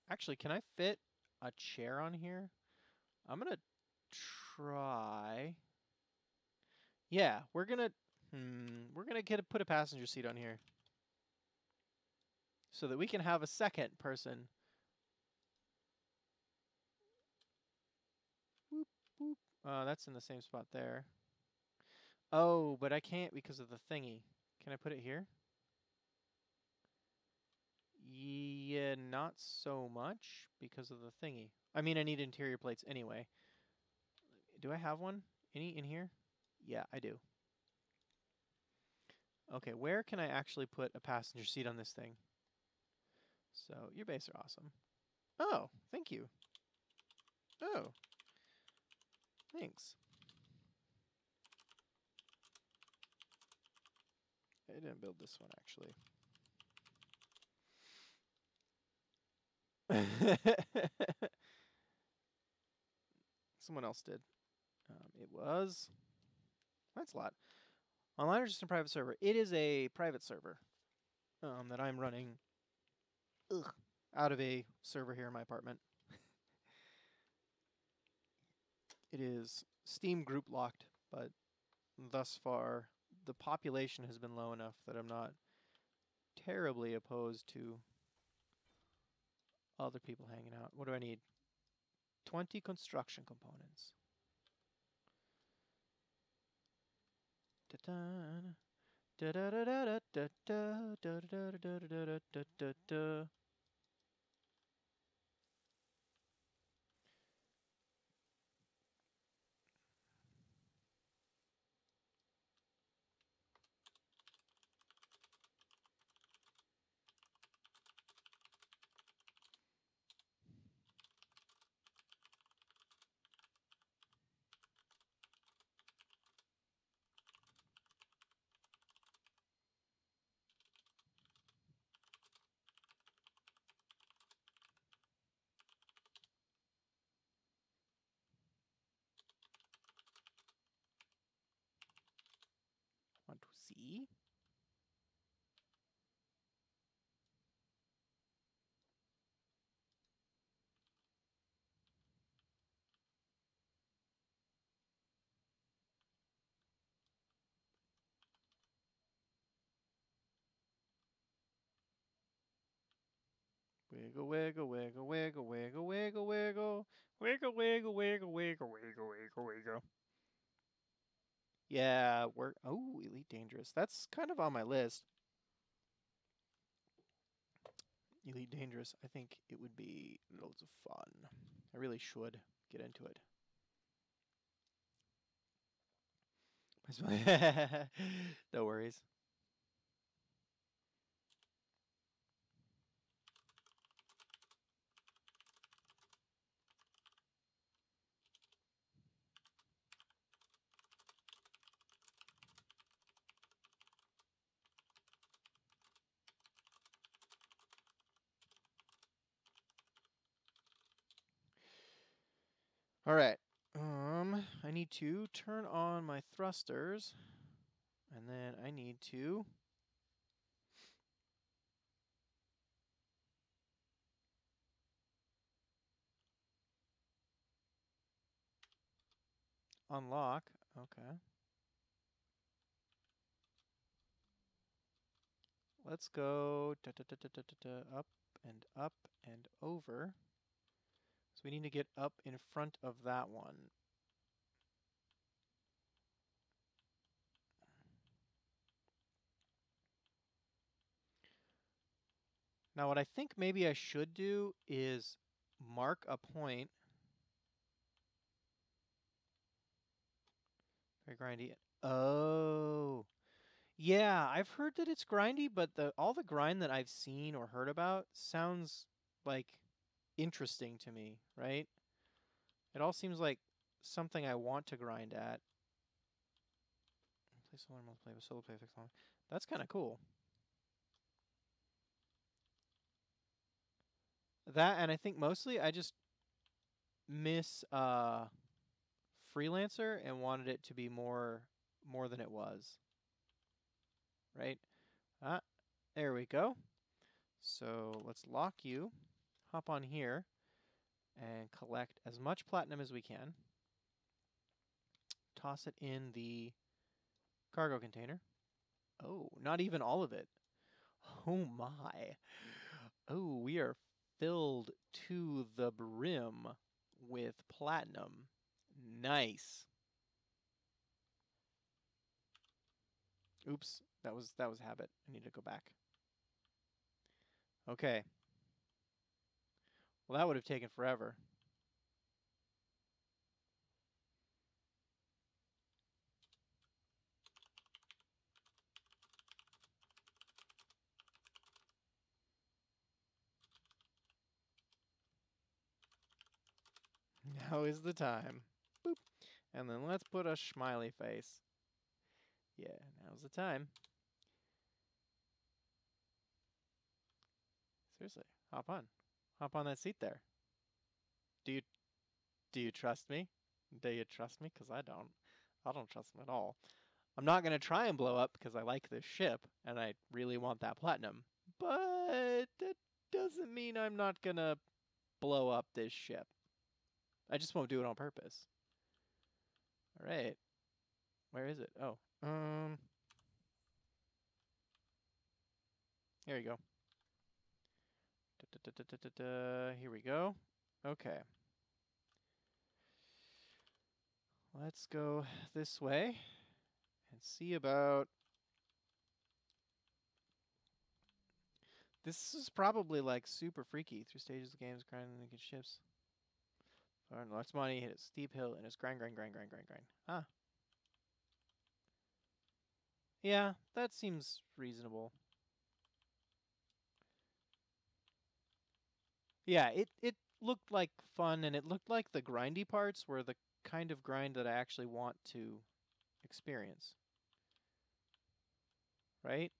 actually, can I fit a chair on here? I'm going to try. Yeah, we're going to put a passenger seat on here so that we can have a second person. Whoop, whoop. That's in the same spot there. Oh, but I can't because of the thingy. Can I put it here? Yeah, not so much because of the thingy. I mean, I need interior plates anyway. Do I have one? Any in here? Yeah, I do. Okay, where can I actually put a passenger seat on this thing? So, your base are awesome. Oh, thank you. Oh, thanks. I didn't build this one, actually. Someone else did. It was Lancelot. Online or just a private server? It is a private server that I'm running out of a server here in my apartment. It is Steam group locked, but thus far the population has been low enough that I'm not terribly opposed to other people hanging out. What do I need? 20 construction components. Da-da-da. Da-da-da-da-da-da-da-da-da-da-da-da. Want to see? Wiggle, wiggle, wiggle, wiggle, wiggle, wiggle, wiggle. Wiggle, wiggle, wiggle, wiggle, wiggle, wiggle, wiggle. Yeah, we're... Oh, Elite Dangerous. That's kind of on my list. Elite Dangerous. I think it would be loads of fun. I really should get into it. No worries. All right. I need to turn on my thrusters, and then I need to unlock. Okay. Let's go up and over. So we need to get up in front of that one. Now what I think maybe I should do is mark a point. Very grindy. Oh. Yeah, I've heard that it's grindy, but the all the grind that I've seen or heard about sounds like interesting to me, right? It all seems like something I want to grind at. Play solo multiplayer with solo play fixed on. That's kind of cool. That, and I think mostly I just miss Freelancer and wanted it to be more than it was, right? Ah, there we go. So let's lock you, hop on here, and collect as much platinum as we can. Toss it in the cargo container. Oh, not even all of it. Oh my. Oh, we are filled to the brim with platinum. Nice. Oops, that was habit. I need to go back. Okay. Well, that would have taken forever. Now is the time. Boop. And then let's put a smiley face. Yeah, now's the time. Seriously, hop on. Hop on that seat there. Do you do you trust me? Do you trust me? Because I don't. I don't trust him at all. I'm not going to try and blow up because I like this ship and I really want that platinum. But that doesn't mean I'm not going to blow up this ship. I just won't do it on purpose. All right. Where is it? Oh. Here you go. Here we go. Okay. Let's go this way and see about... This is probably like super freaky. Through stages of games, grinding naked ships. Earn lots of money, hit a steep hill, and it's grind. Ah. Yeah, that seems reasonable. Yeah, it looked like fun, and it looked like the grindy parts were the kind of grind that I actually want to experience. Right?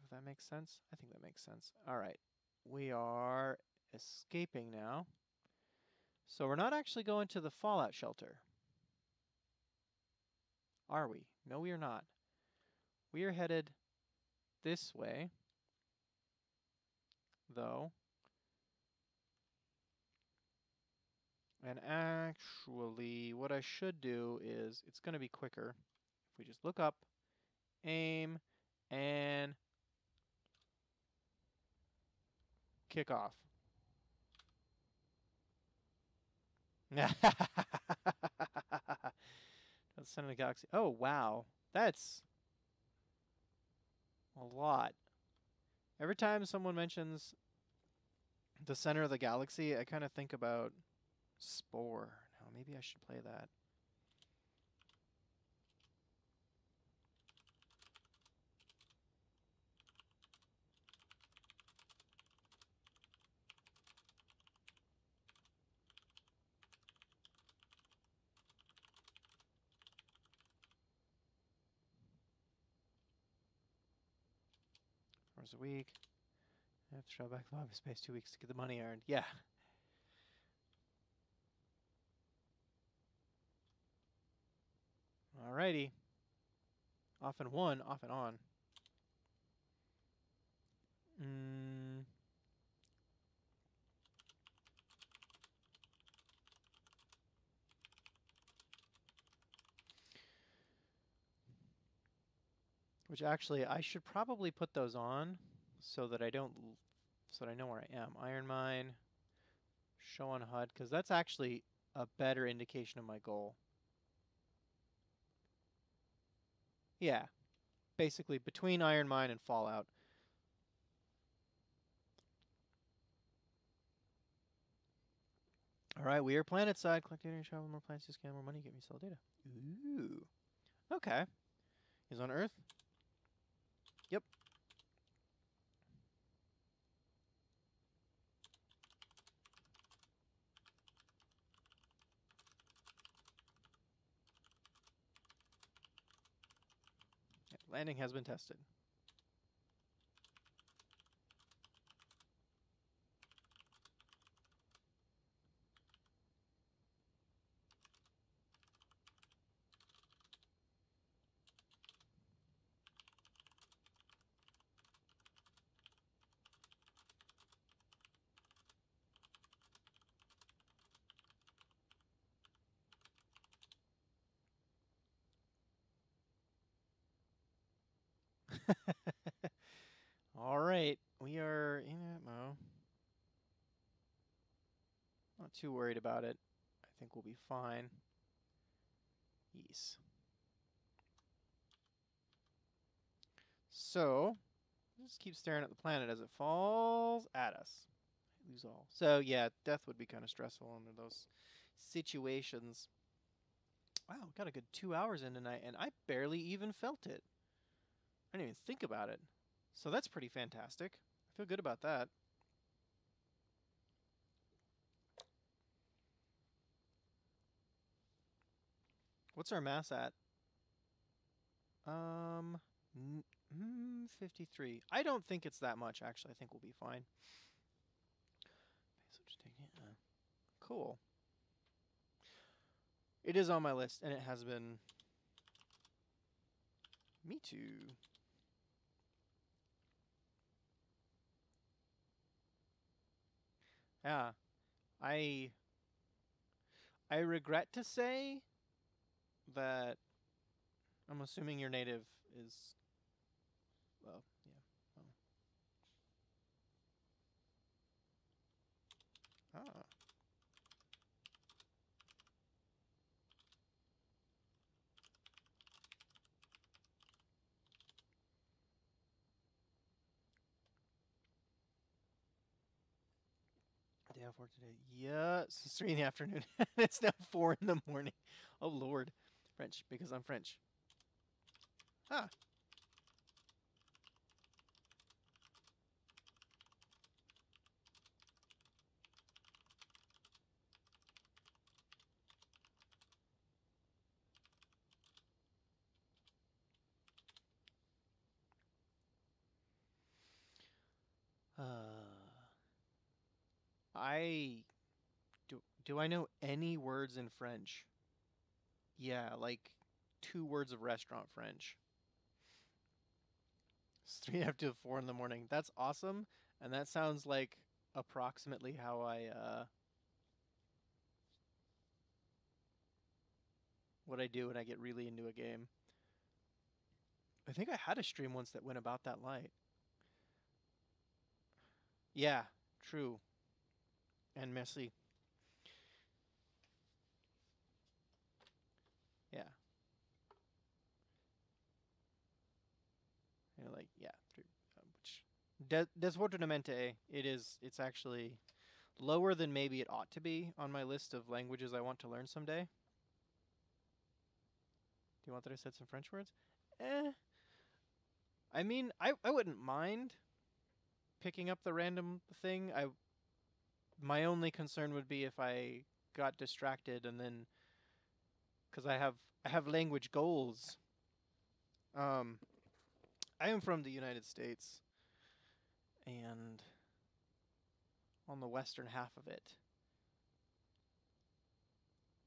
If that makes sense? I think that makes sense. All right. We are escaping now. So we're not actually going to the Fallout shelter. Are we? No, we are not. We are headed this way, though. And actually, what I should do is, it's going to be quicker if we just look up, aim, and kick off. Center of the galaxy. Oh, wow. That's a lot. Every time someone mentions the center of the galaxy, I kind of think about Spore. Now, maybe I should play that. Hours a week. I have to travel back to lobby space 2 weeks to get the money earned. Yeah. Alrighty. Off and one, off and on. Which actually, I should probably put those on so that I don't, so that I know where I am. Iron Mine, show on HUD, because that's actually a better indication of my goal. Yeah, basically between Iron Mine and Fallout. All right, we are planet side. Collect data and travel more planets to scan more money. Get me sell data. Ooh. Okay. He's on Earth. Landing has been tested. All right, we are in Atmo. Not too worried about it. I think we'll be fine. Yes. So, just keep staring at the planet as it falls at us. Lose all. So yeah, death would be kind of stressful under those situations. Wow, got a good 2 hours in tonight, and I barely even felt it. I didn't even think about it. So that's pretty fantastic. I feel good about that. What's our mass at? 53. I don't think it's that much, actually. I think we'll be fine. Cool. It is on my list, and it has been. Me too. Yeah. I regret to say that I'm assuming your native is. Well, yeah. Ah. Day off work today. Yeah, it's 3 in the afternoon. It's now 4 in the morning. Oh, Lord. French, because I'm French. Ah. I do I know any words in French? Yeah, like 2 words of restaurant French. It's 3 after 4 in the morning. That's awesome, and that sounds like approximately how what I do when I get really into a game. I think I had a stream once that went about that light. Yeah, true. And messy. Yeah. You know, like yeah, which Desfortunamente, it's actually lower than maybe it ought to be on my list of languages I want to learn someday. Do you want that I said some French words? I mean, I wouldn't mind picking up the random thing. My only concern would be if I got distracted and then because I have language goals. I am from the United States and on the western half of it.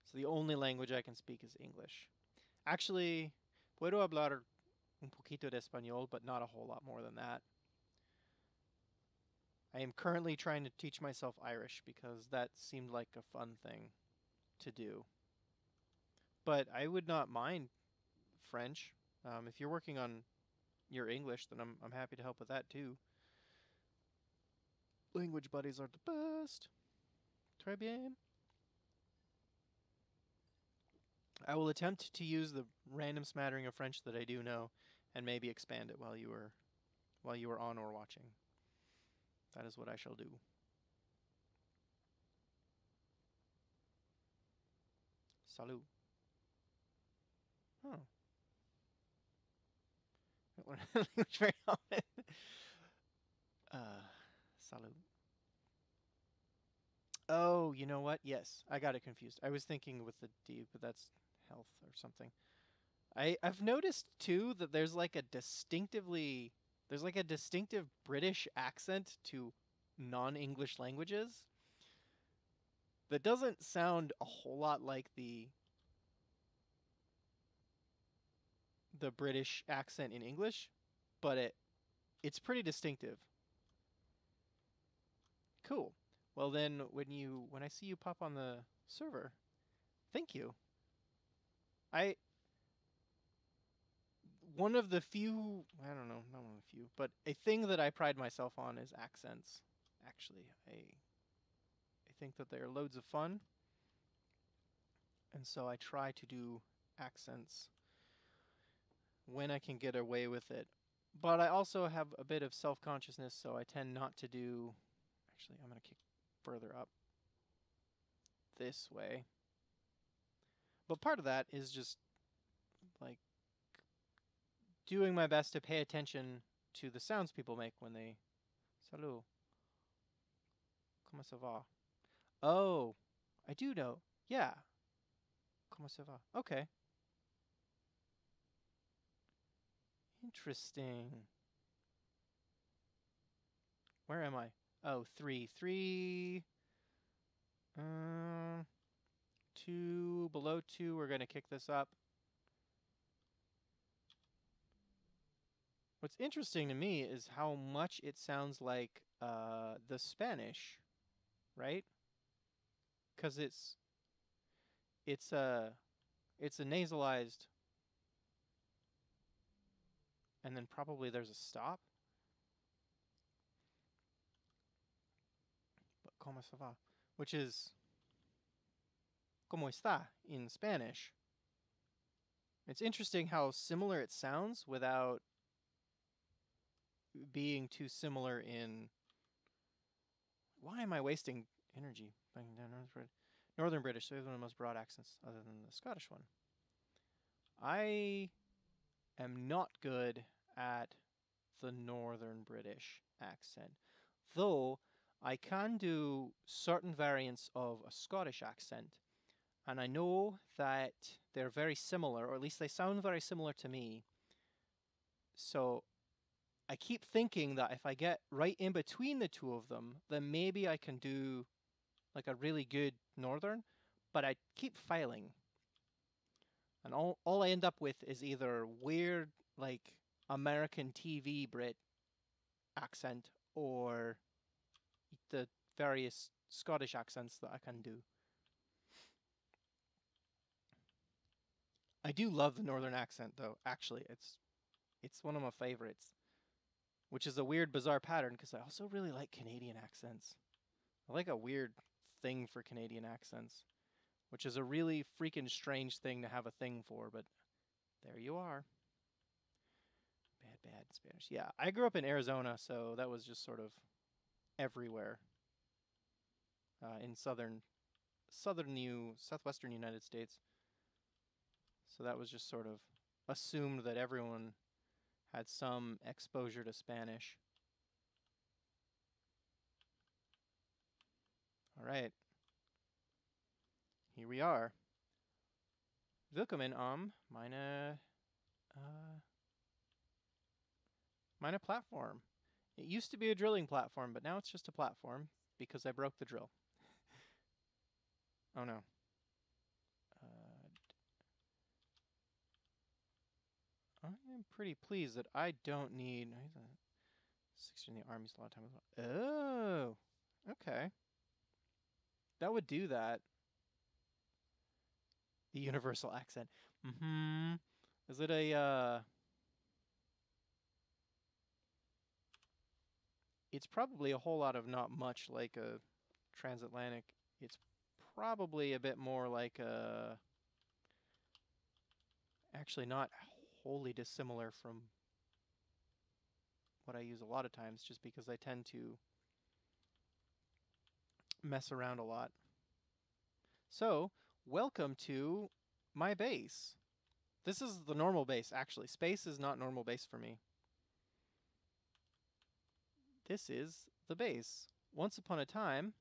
So the only language I can speak is English. Actually, puedo hablar un poquito de español, but not a whole lot more than that. I am currently trying to teach myself Irish because that seemed like a fun thing to do. But I would not mind French. If you're working on your English, then I'm happy to help with that too. Language buddies are the best. Très bien. I will attempt to use the random smattering of French that I do know, and maybe expand it while you were on or watching. That is what I shall do. Salut. Oh. I don't learn language very often. Salut. Oh, you know what? Yes, I got it confused. I was thinking with the D, but that's health or something. I've noticed too that there's like a distinctive British accent to non-English languages that doesn't sound a whole lot like the British accent in English, but it's pretty distinctive. Cool. Well then when I see you pop on the server, thank you. I One of the few, I don't know, not one of the few, but a thing that I pride myself on is accents. Actually, I think that they're loads of fun, and so I try to do accents when I can get away with it. But I also have a bit of self-consciousness, so I tend not to do. Actually, I'm going to kick further up this way. But part of that is just like doing my best to pay attention to the sounds people make when they Salut. Comment ça va? Oh, I do know. Yeah. Comment ça va? Okay. Interesting. Where am I? Oh, 3. 3. 2. Below 2. We're going to kick this up. What's interesting to me is how much it sounds like the Spanish, right? Because it's a nasalized, and then probably there's a stop. But ¿cómo se va? Which is ¿cómo está in Spanish. It's interesting how similar it sounds without being too similar in. Why am I wasting energy banging down Northern British? So we have one of the most broad accents other than the Scottish one. I am not good at the Northern British accent, though I can do certain variants of a Scottish accent, and I know that they're very similar, or at least they sound very similar to me. So I keep thinking that if I get right in between the two of them, then maybe I can do like a really good Northern, but I keep failing. And all I end up with is either weird, like, American TV Brit accent or the various Scottish accents that I can do. I do love the Northern accent, though. Actually, it's one of my favorites, which is a weird, bizarre pattern because I also really like Canadian accents. I like a weird thing for Canadian accents, which is a really freaking strange thing to have a thing for, but there you are. Bad Spanish. Yeah, I grew up in Arizona, so that was just sort of everywhere in southwestern United States. So that was just sort of assumed that everyone had some exposure to Spanish. All right. Here we are. Willkommen meine platform. It used to be a drilling platform, but now it's just a platform because I broke the drill. Oh no. I am pretty pleased that I don't need 60 in the army's a lot of time. Oh, okay. That would do that. The universal accent. Is it a it's probably a whole lot of not much like a transatlantic. It's probably a bit more like a actually not wholly dissimilar from what I use a lot of times just because I tend to mess around a lot. So, welcome to my base. This is the normal base, actually. Space is not normal base for me. This is the base. Once upon a time,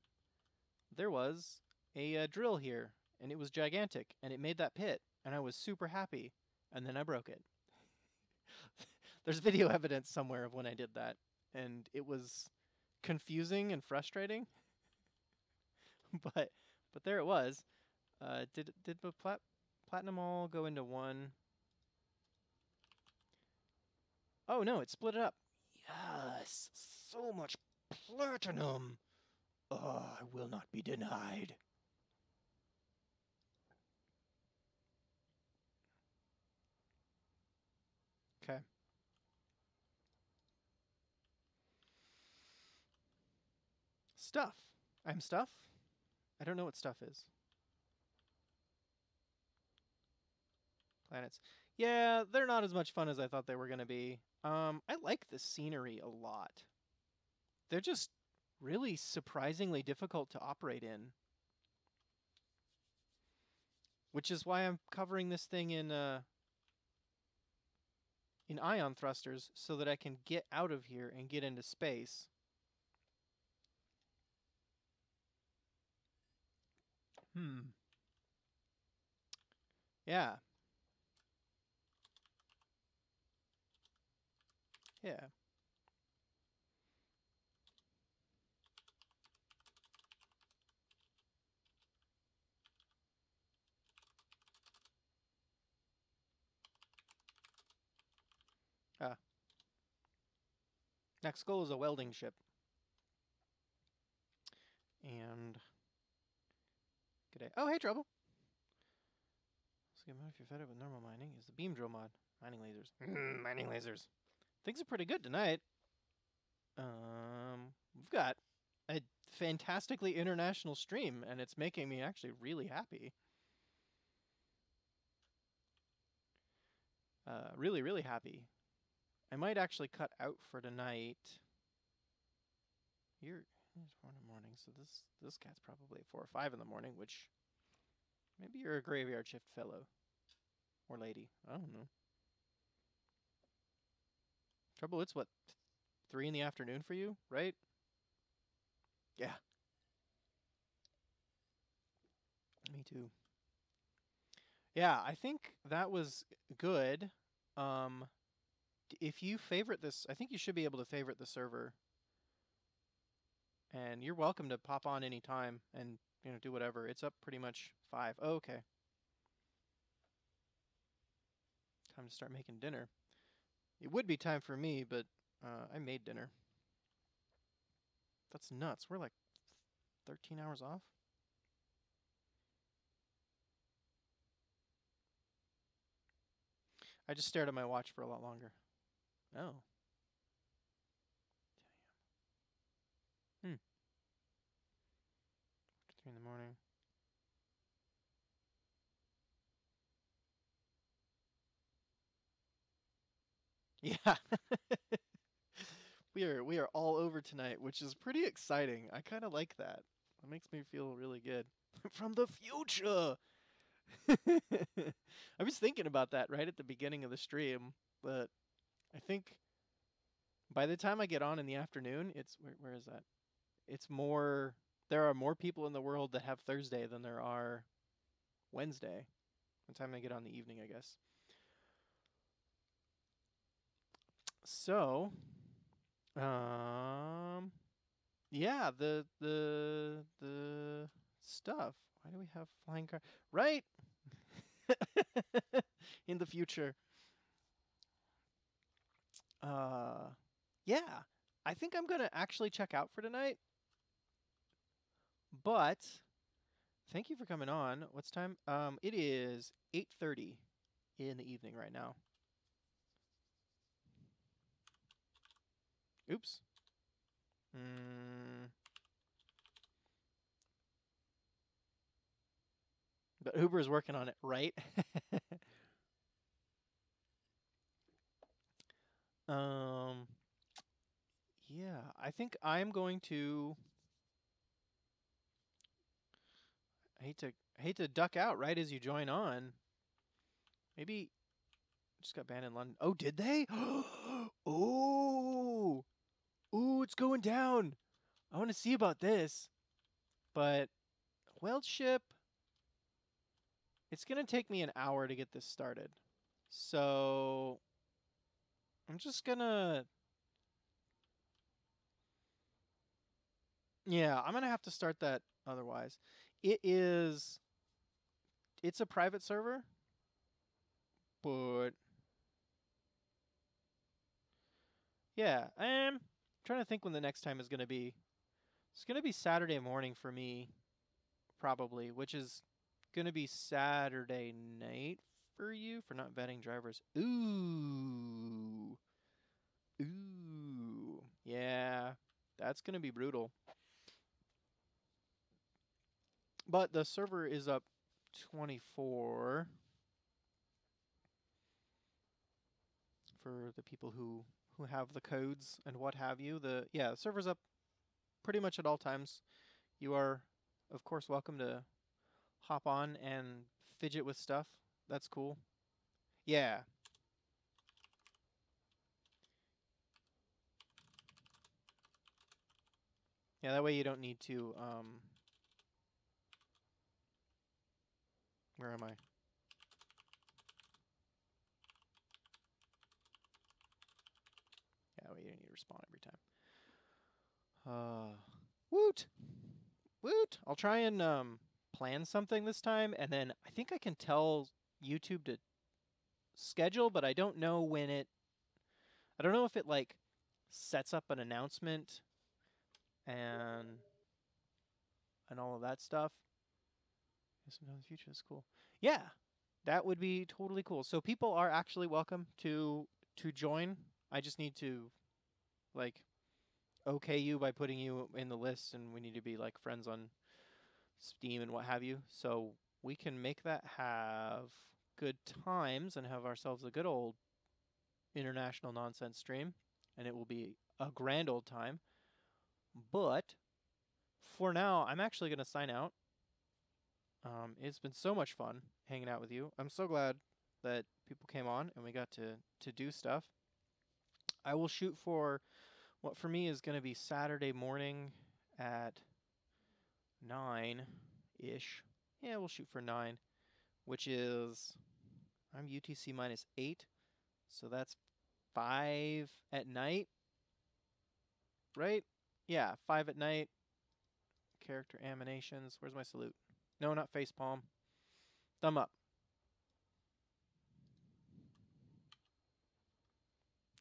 there was a drill here, and it was gigantic, and it made that pit, and I was super happy. and then I broke it. There's video evidence somewhere of when I did that, and it was confusing and frustrating. but there it was. Did the platinum all go into one? Oh no, it split it up. Yes, so much platinum. I will not be denied. Okay. Stuff. I'm stuff? I don't know what stuff is. Planets. Yeah, they're not as much fun as I thought they were going to be. I like the scenery a lot. They're just really surprisingly difficult to operate which is why I'm covering this thing in ion thrusters so that I can get out of here and get into space. Yeah. Yeah. Next goal is a welding ship. And good day. Oh, hey, Trouble. Skip mode if you're fed up with normal mining is the beam drill mod. Mining lasers. Mining lasers. Things are pretty good tonight. We've got a fantastically international stream, and it's making me actually really happy. Really, really happy. I might actually cut out for tonight. It's 4 in the morning, so this cat's probably at 4 or 5 in the morning, which maybe you're a graveyard shift fellow. Or lady. I don't know. Trouble, it's what, 3 in the afternoon for you, right? Yeah. Me too. Yeah, I think that was good. If you favorite this, I think you should be able to favorite the server. And you're welcome to pop on anytime and, do whatever. It's up pretty much 5. Oh, okay. Time to start making dinner. It would be time for me, but I made dinner. That's nuts. We're like 13 hours off. I just stared at my watch for a lot longer. Oh. 10 a.m. 3 in the morning. Yeah. we are all over tonight, which is pretty exciting. I kind of like that. It makes me feel really good. From the future. I was thinking about that right at the beginning of the stream, but I think by the time I get on in the afternoon, it's where is that? It's more there are more people in the world that have Thursday than there are Wednesday. By the time I get on the evening, I guess. So, yeah, the stuff. Why do we have flying car? Right. In the future. Yeah. I think I'm going to actually check out for tonight. But thank you for coming on. What's time? It is 8:30 in the evening right now. Oops. But Uber's working on it, right? Yeah, I think I'm going to. I hate to duck out right as you join on. Maybe just got banned in London. Oh, did they? Oh, it's going down. I want to see about this. But weld ship. It's gonna take me an hour to get this started. So I'm just gonna, yeah, I'm gonna have to start that otherwise. It is, it's a private server, but yeah, I'm trying to think when the next time is gonna be. It's gonna be Saturday morning for me, probably, which is gonna be Saturday night for you for not vetting drivers. Ooh, ooh, yeah, that's gonna be brutal. But the server is up 24 for the people who have the codes and what have you. The server's up pretty much at all times. You are, of course, welcome to hop on and fidget with stuff. That's cool. Yeah. Yeah, that way you don't need to where am I? Yeah, that way you don't need to respawn every time. Woot! Woot! I'll try and plan something this time, and then I think I can tell YouTube to schedule, but I don't know when it. I don't know if it like sets up an announcement and all of that stuff. Sometime in the future is cool. Yeah, that would be totally cool. So people are actually welcome to join. I just need to like okay you by putting you in the list, and we need to be like friends on Steam and what have you. So we can make that have good times and have ourselves a good old international nonsense stream, and it will be a grand old time. But for now, I'm actually going to sign out. It's been so much fun hanging out with you. I'm so glad that people came on and we got to do stuff. I will shoot for what for me is going to be Saturday morning at 9 ish. Yeah, we'll shoot for 9, which is I'm UTC minus 8, so that's 5 at night, right? Yeah, 5 at night. Character animations. Where's my salute? No, not face palm. Thumb up.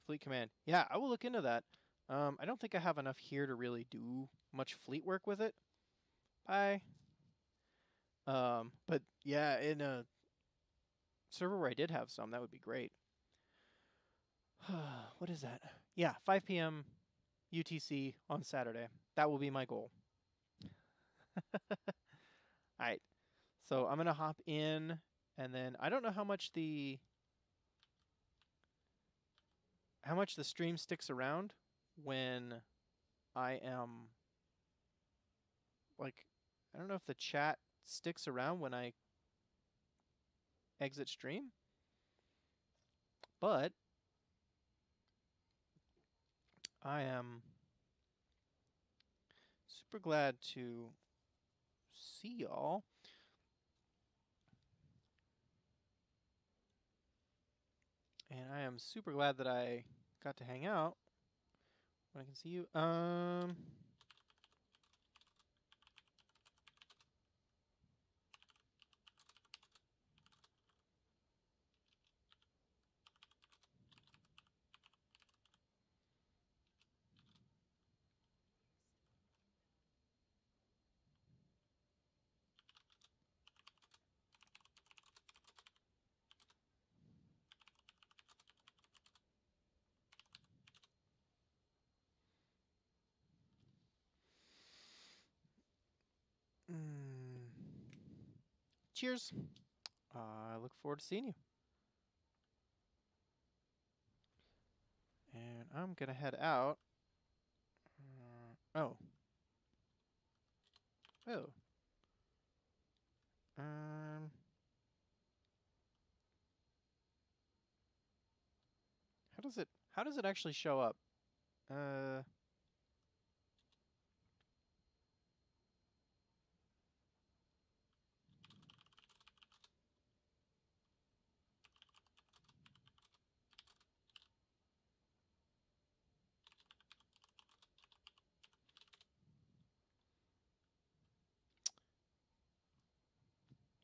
Fleet command. Yeah, I will look into that. I don't think I have enough here to really do much fleet work with it. Bye. But yeah, in a server where I did have some, that would be great. What is that? Yeah, 5 p.m. UTC on Saturday. That will be my goal. All right. So I'm going to hop in, and then I don't know how much the stream sticks around when I am like I don't know if the chat sticks around when I exit stream, but I am super glad to see y'all. And I am super glad that I got to hang out when I can see you. Cheers. I look forward to seeing you. And I'm going to head out. Oh. Oh. How does it actually show up?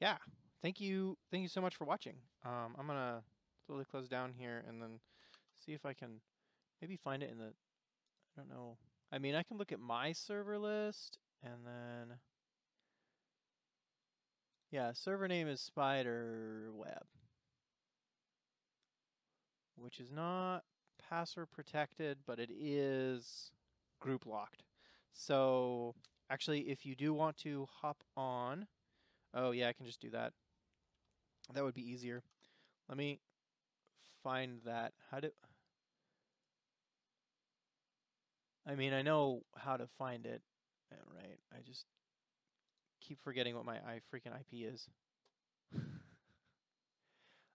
yeah, thank you so much for watching. I'm gonna slowly close down here and then see if I can maybe find it in the, I don't know. I mean, I can look at my server list and then, yeah, server name is Spiderweb, which is not password protected, but it is group locked. So actually, if you do want to hop on, oh yeah, I can just do that. That would be easier. Let me find that. I mean, I know how to find it, right? I just keep forgetting what my freaking IP is.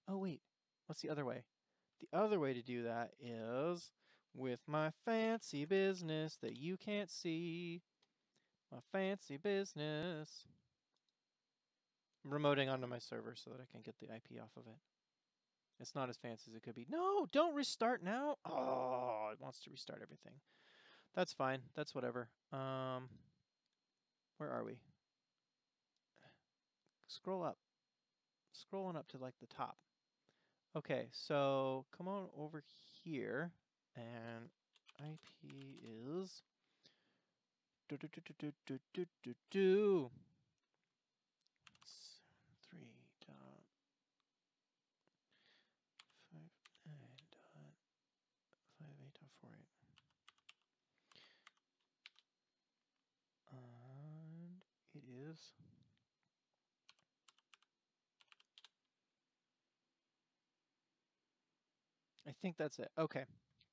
Oh wait, what's the other way? The other way to do that is with my fancy business that you can't see. My fancy business. I'm remoting onto my server so that I can get the IP off of it. It's not as fancy as it could be. No, don't restart now. Oh, it wants to restart everything. That's fine. That's whatever. Where are we? Scroll up. Scrolling up to like the top. Okay, so come on over here, and IP is 3.59.58.48. And it is I think that's it. Okay,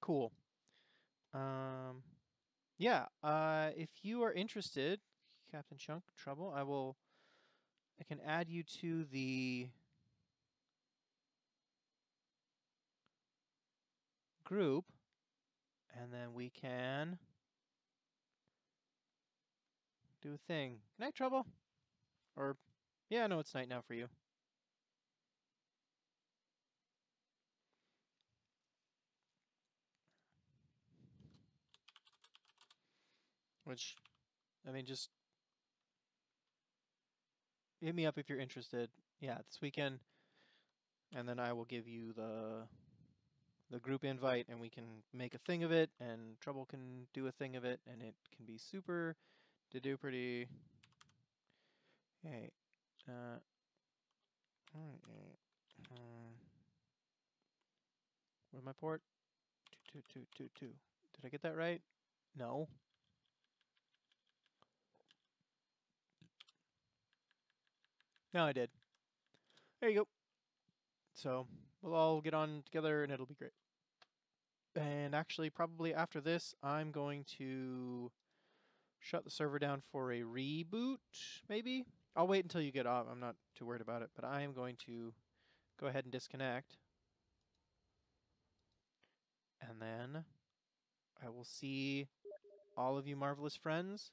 cool. Yeah. If you are interested, Captain Chunk Trouble, I can add you to the group, and then we can do a thing. Good night, Trouble. Or, yeah, no, it's night now for you. Which, I mean, just hit me up if you're interested. Yeah, this weekend, and then I will give you the group invite, and we can make a thing of it, and Trouble can do a thing of it, and it can be super duperty. Hey, where's my port? 22222. Did I get that right? No. No, I did. There you go. So we'll all get on together and it'll be great. And actually, probably after this, I'm going to shut the server down for a reboot, maybe? I'll wait until you get off. I'm not too worried about it, but I am going to go ahead and disconnect. And then I will see all of you marvelous friends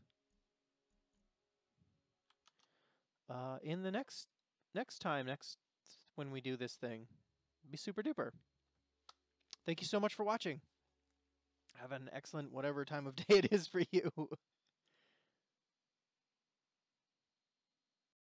in the next time, when we do this thing. Be super duper. Thank you so much for watching. Have an excellent whatever time of day it is for you.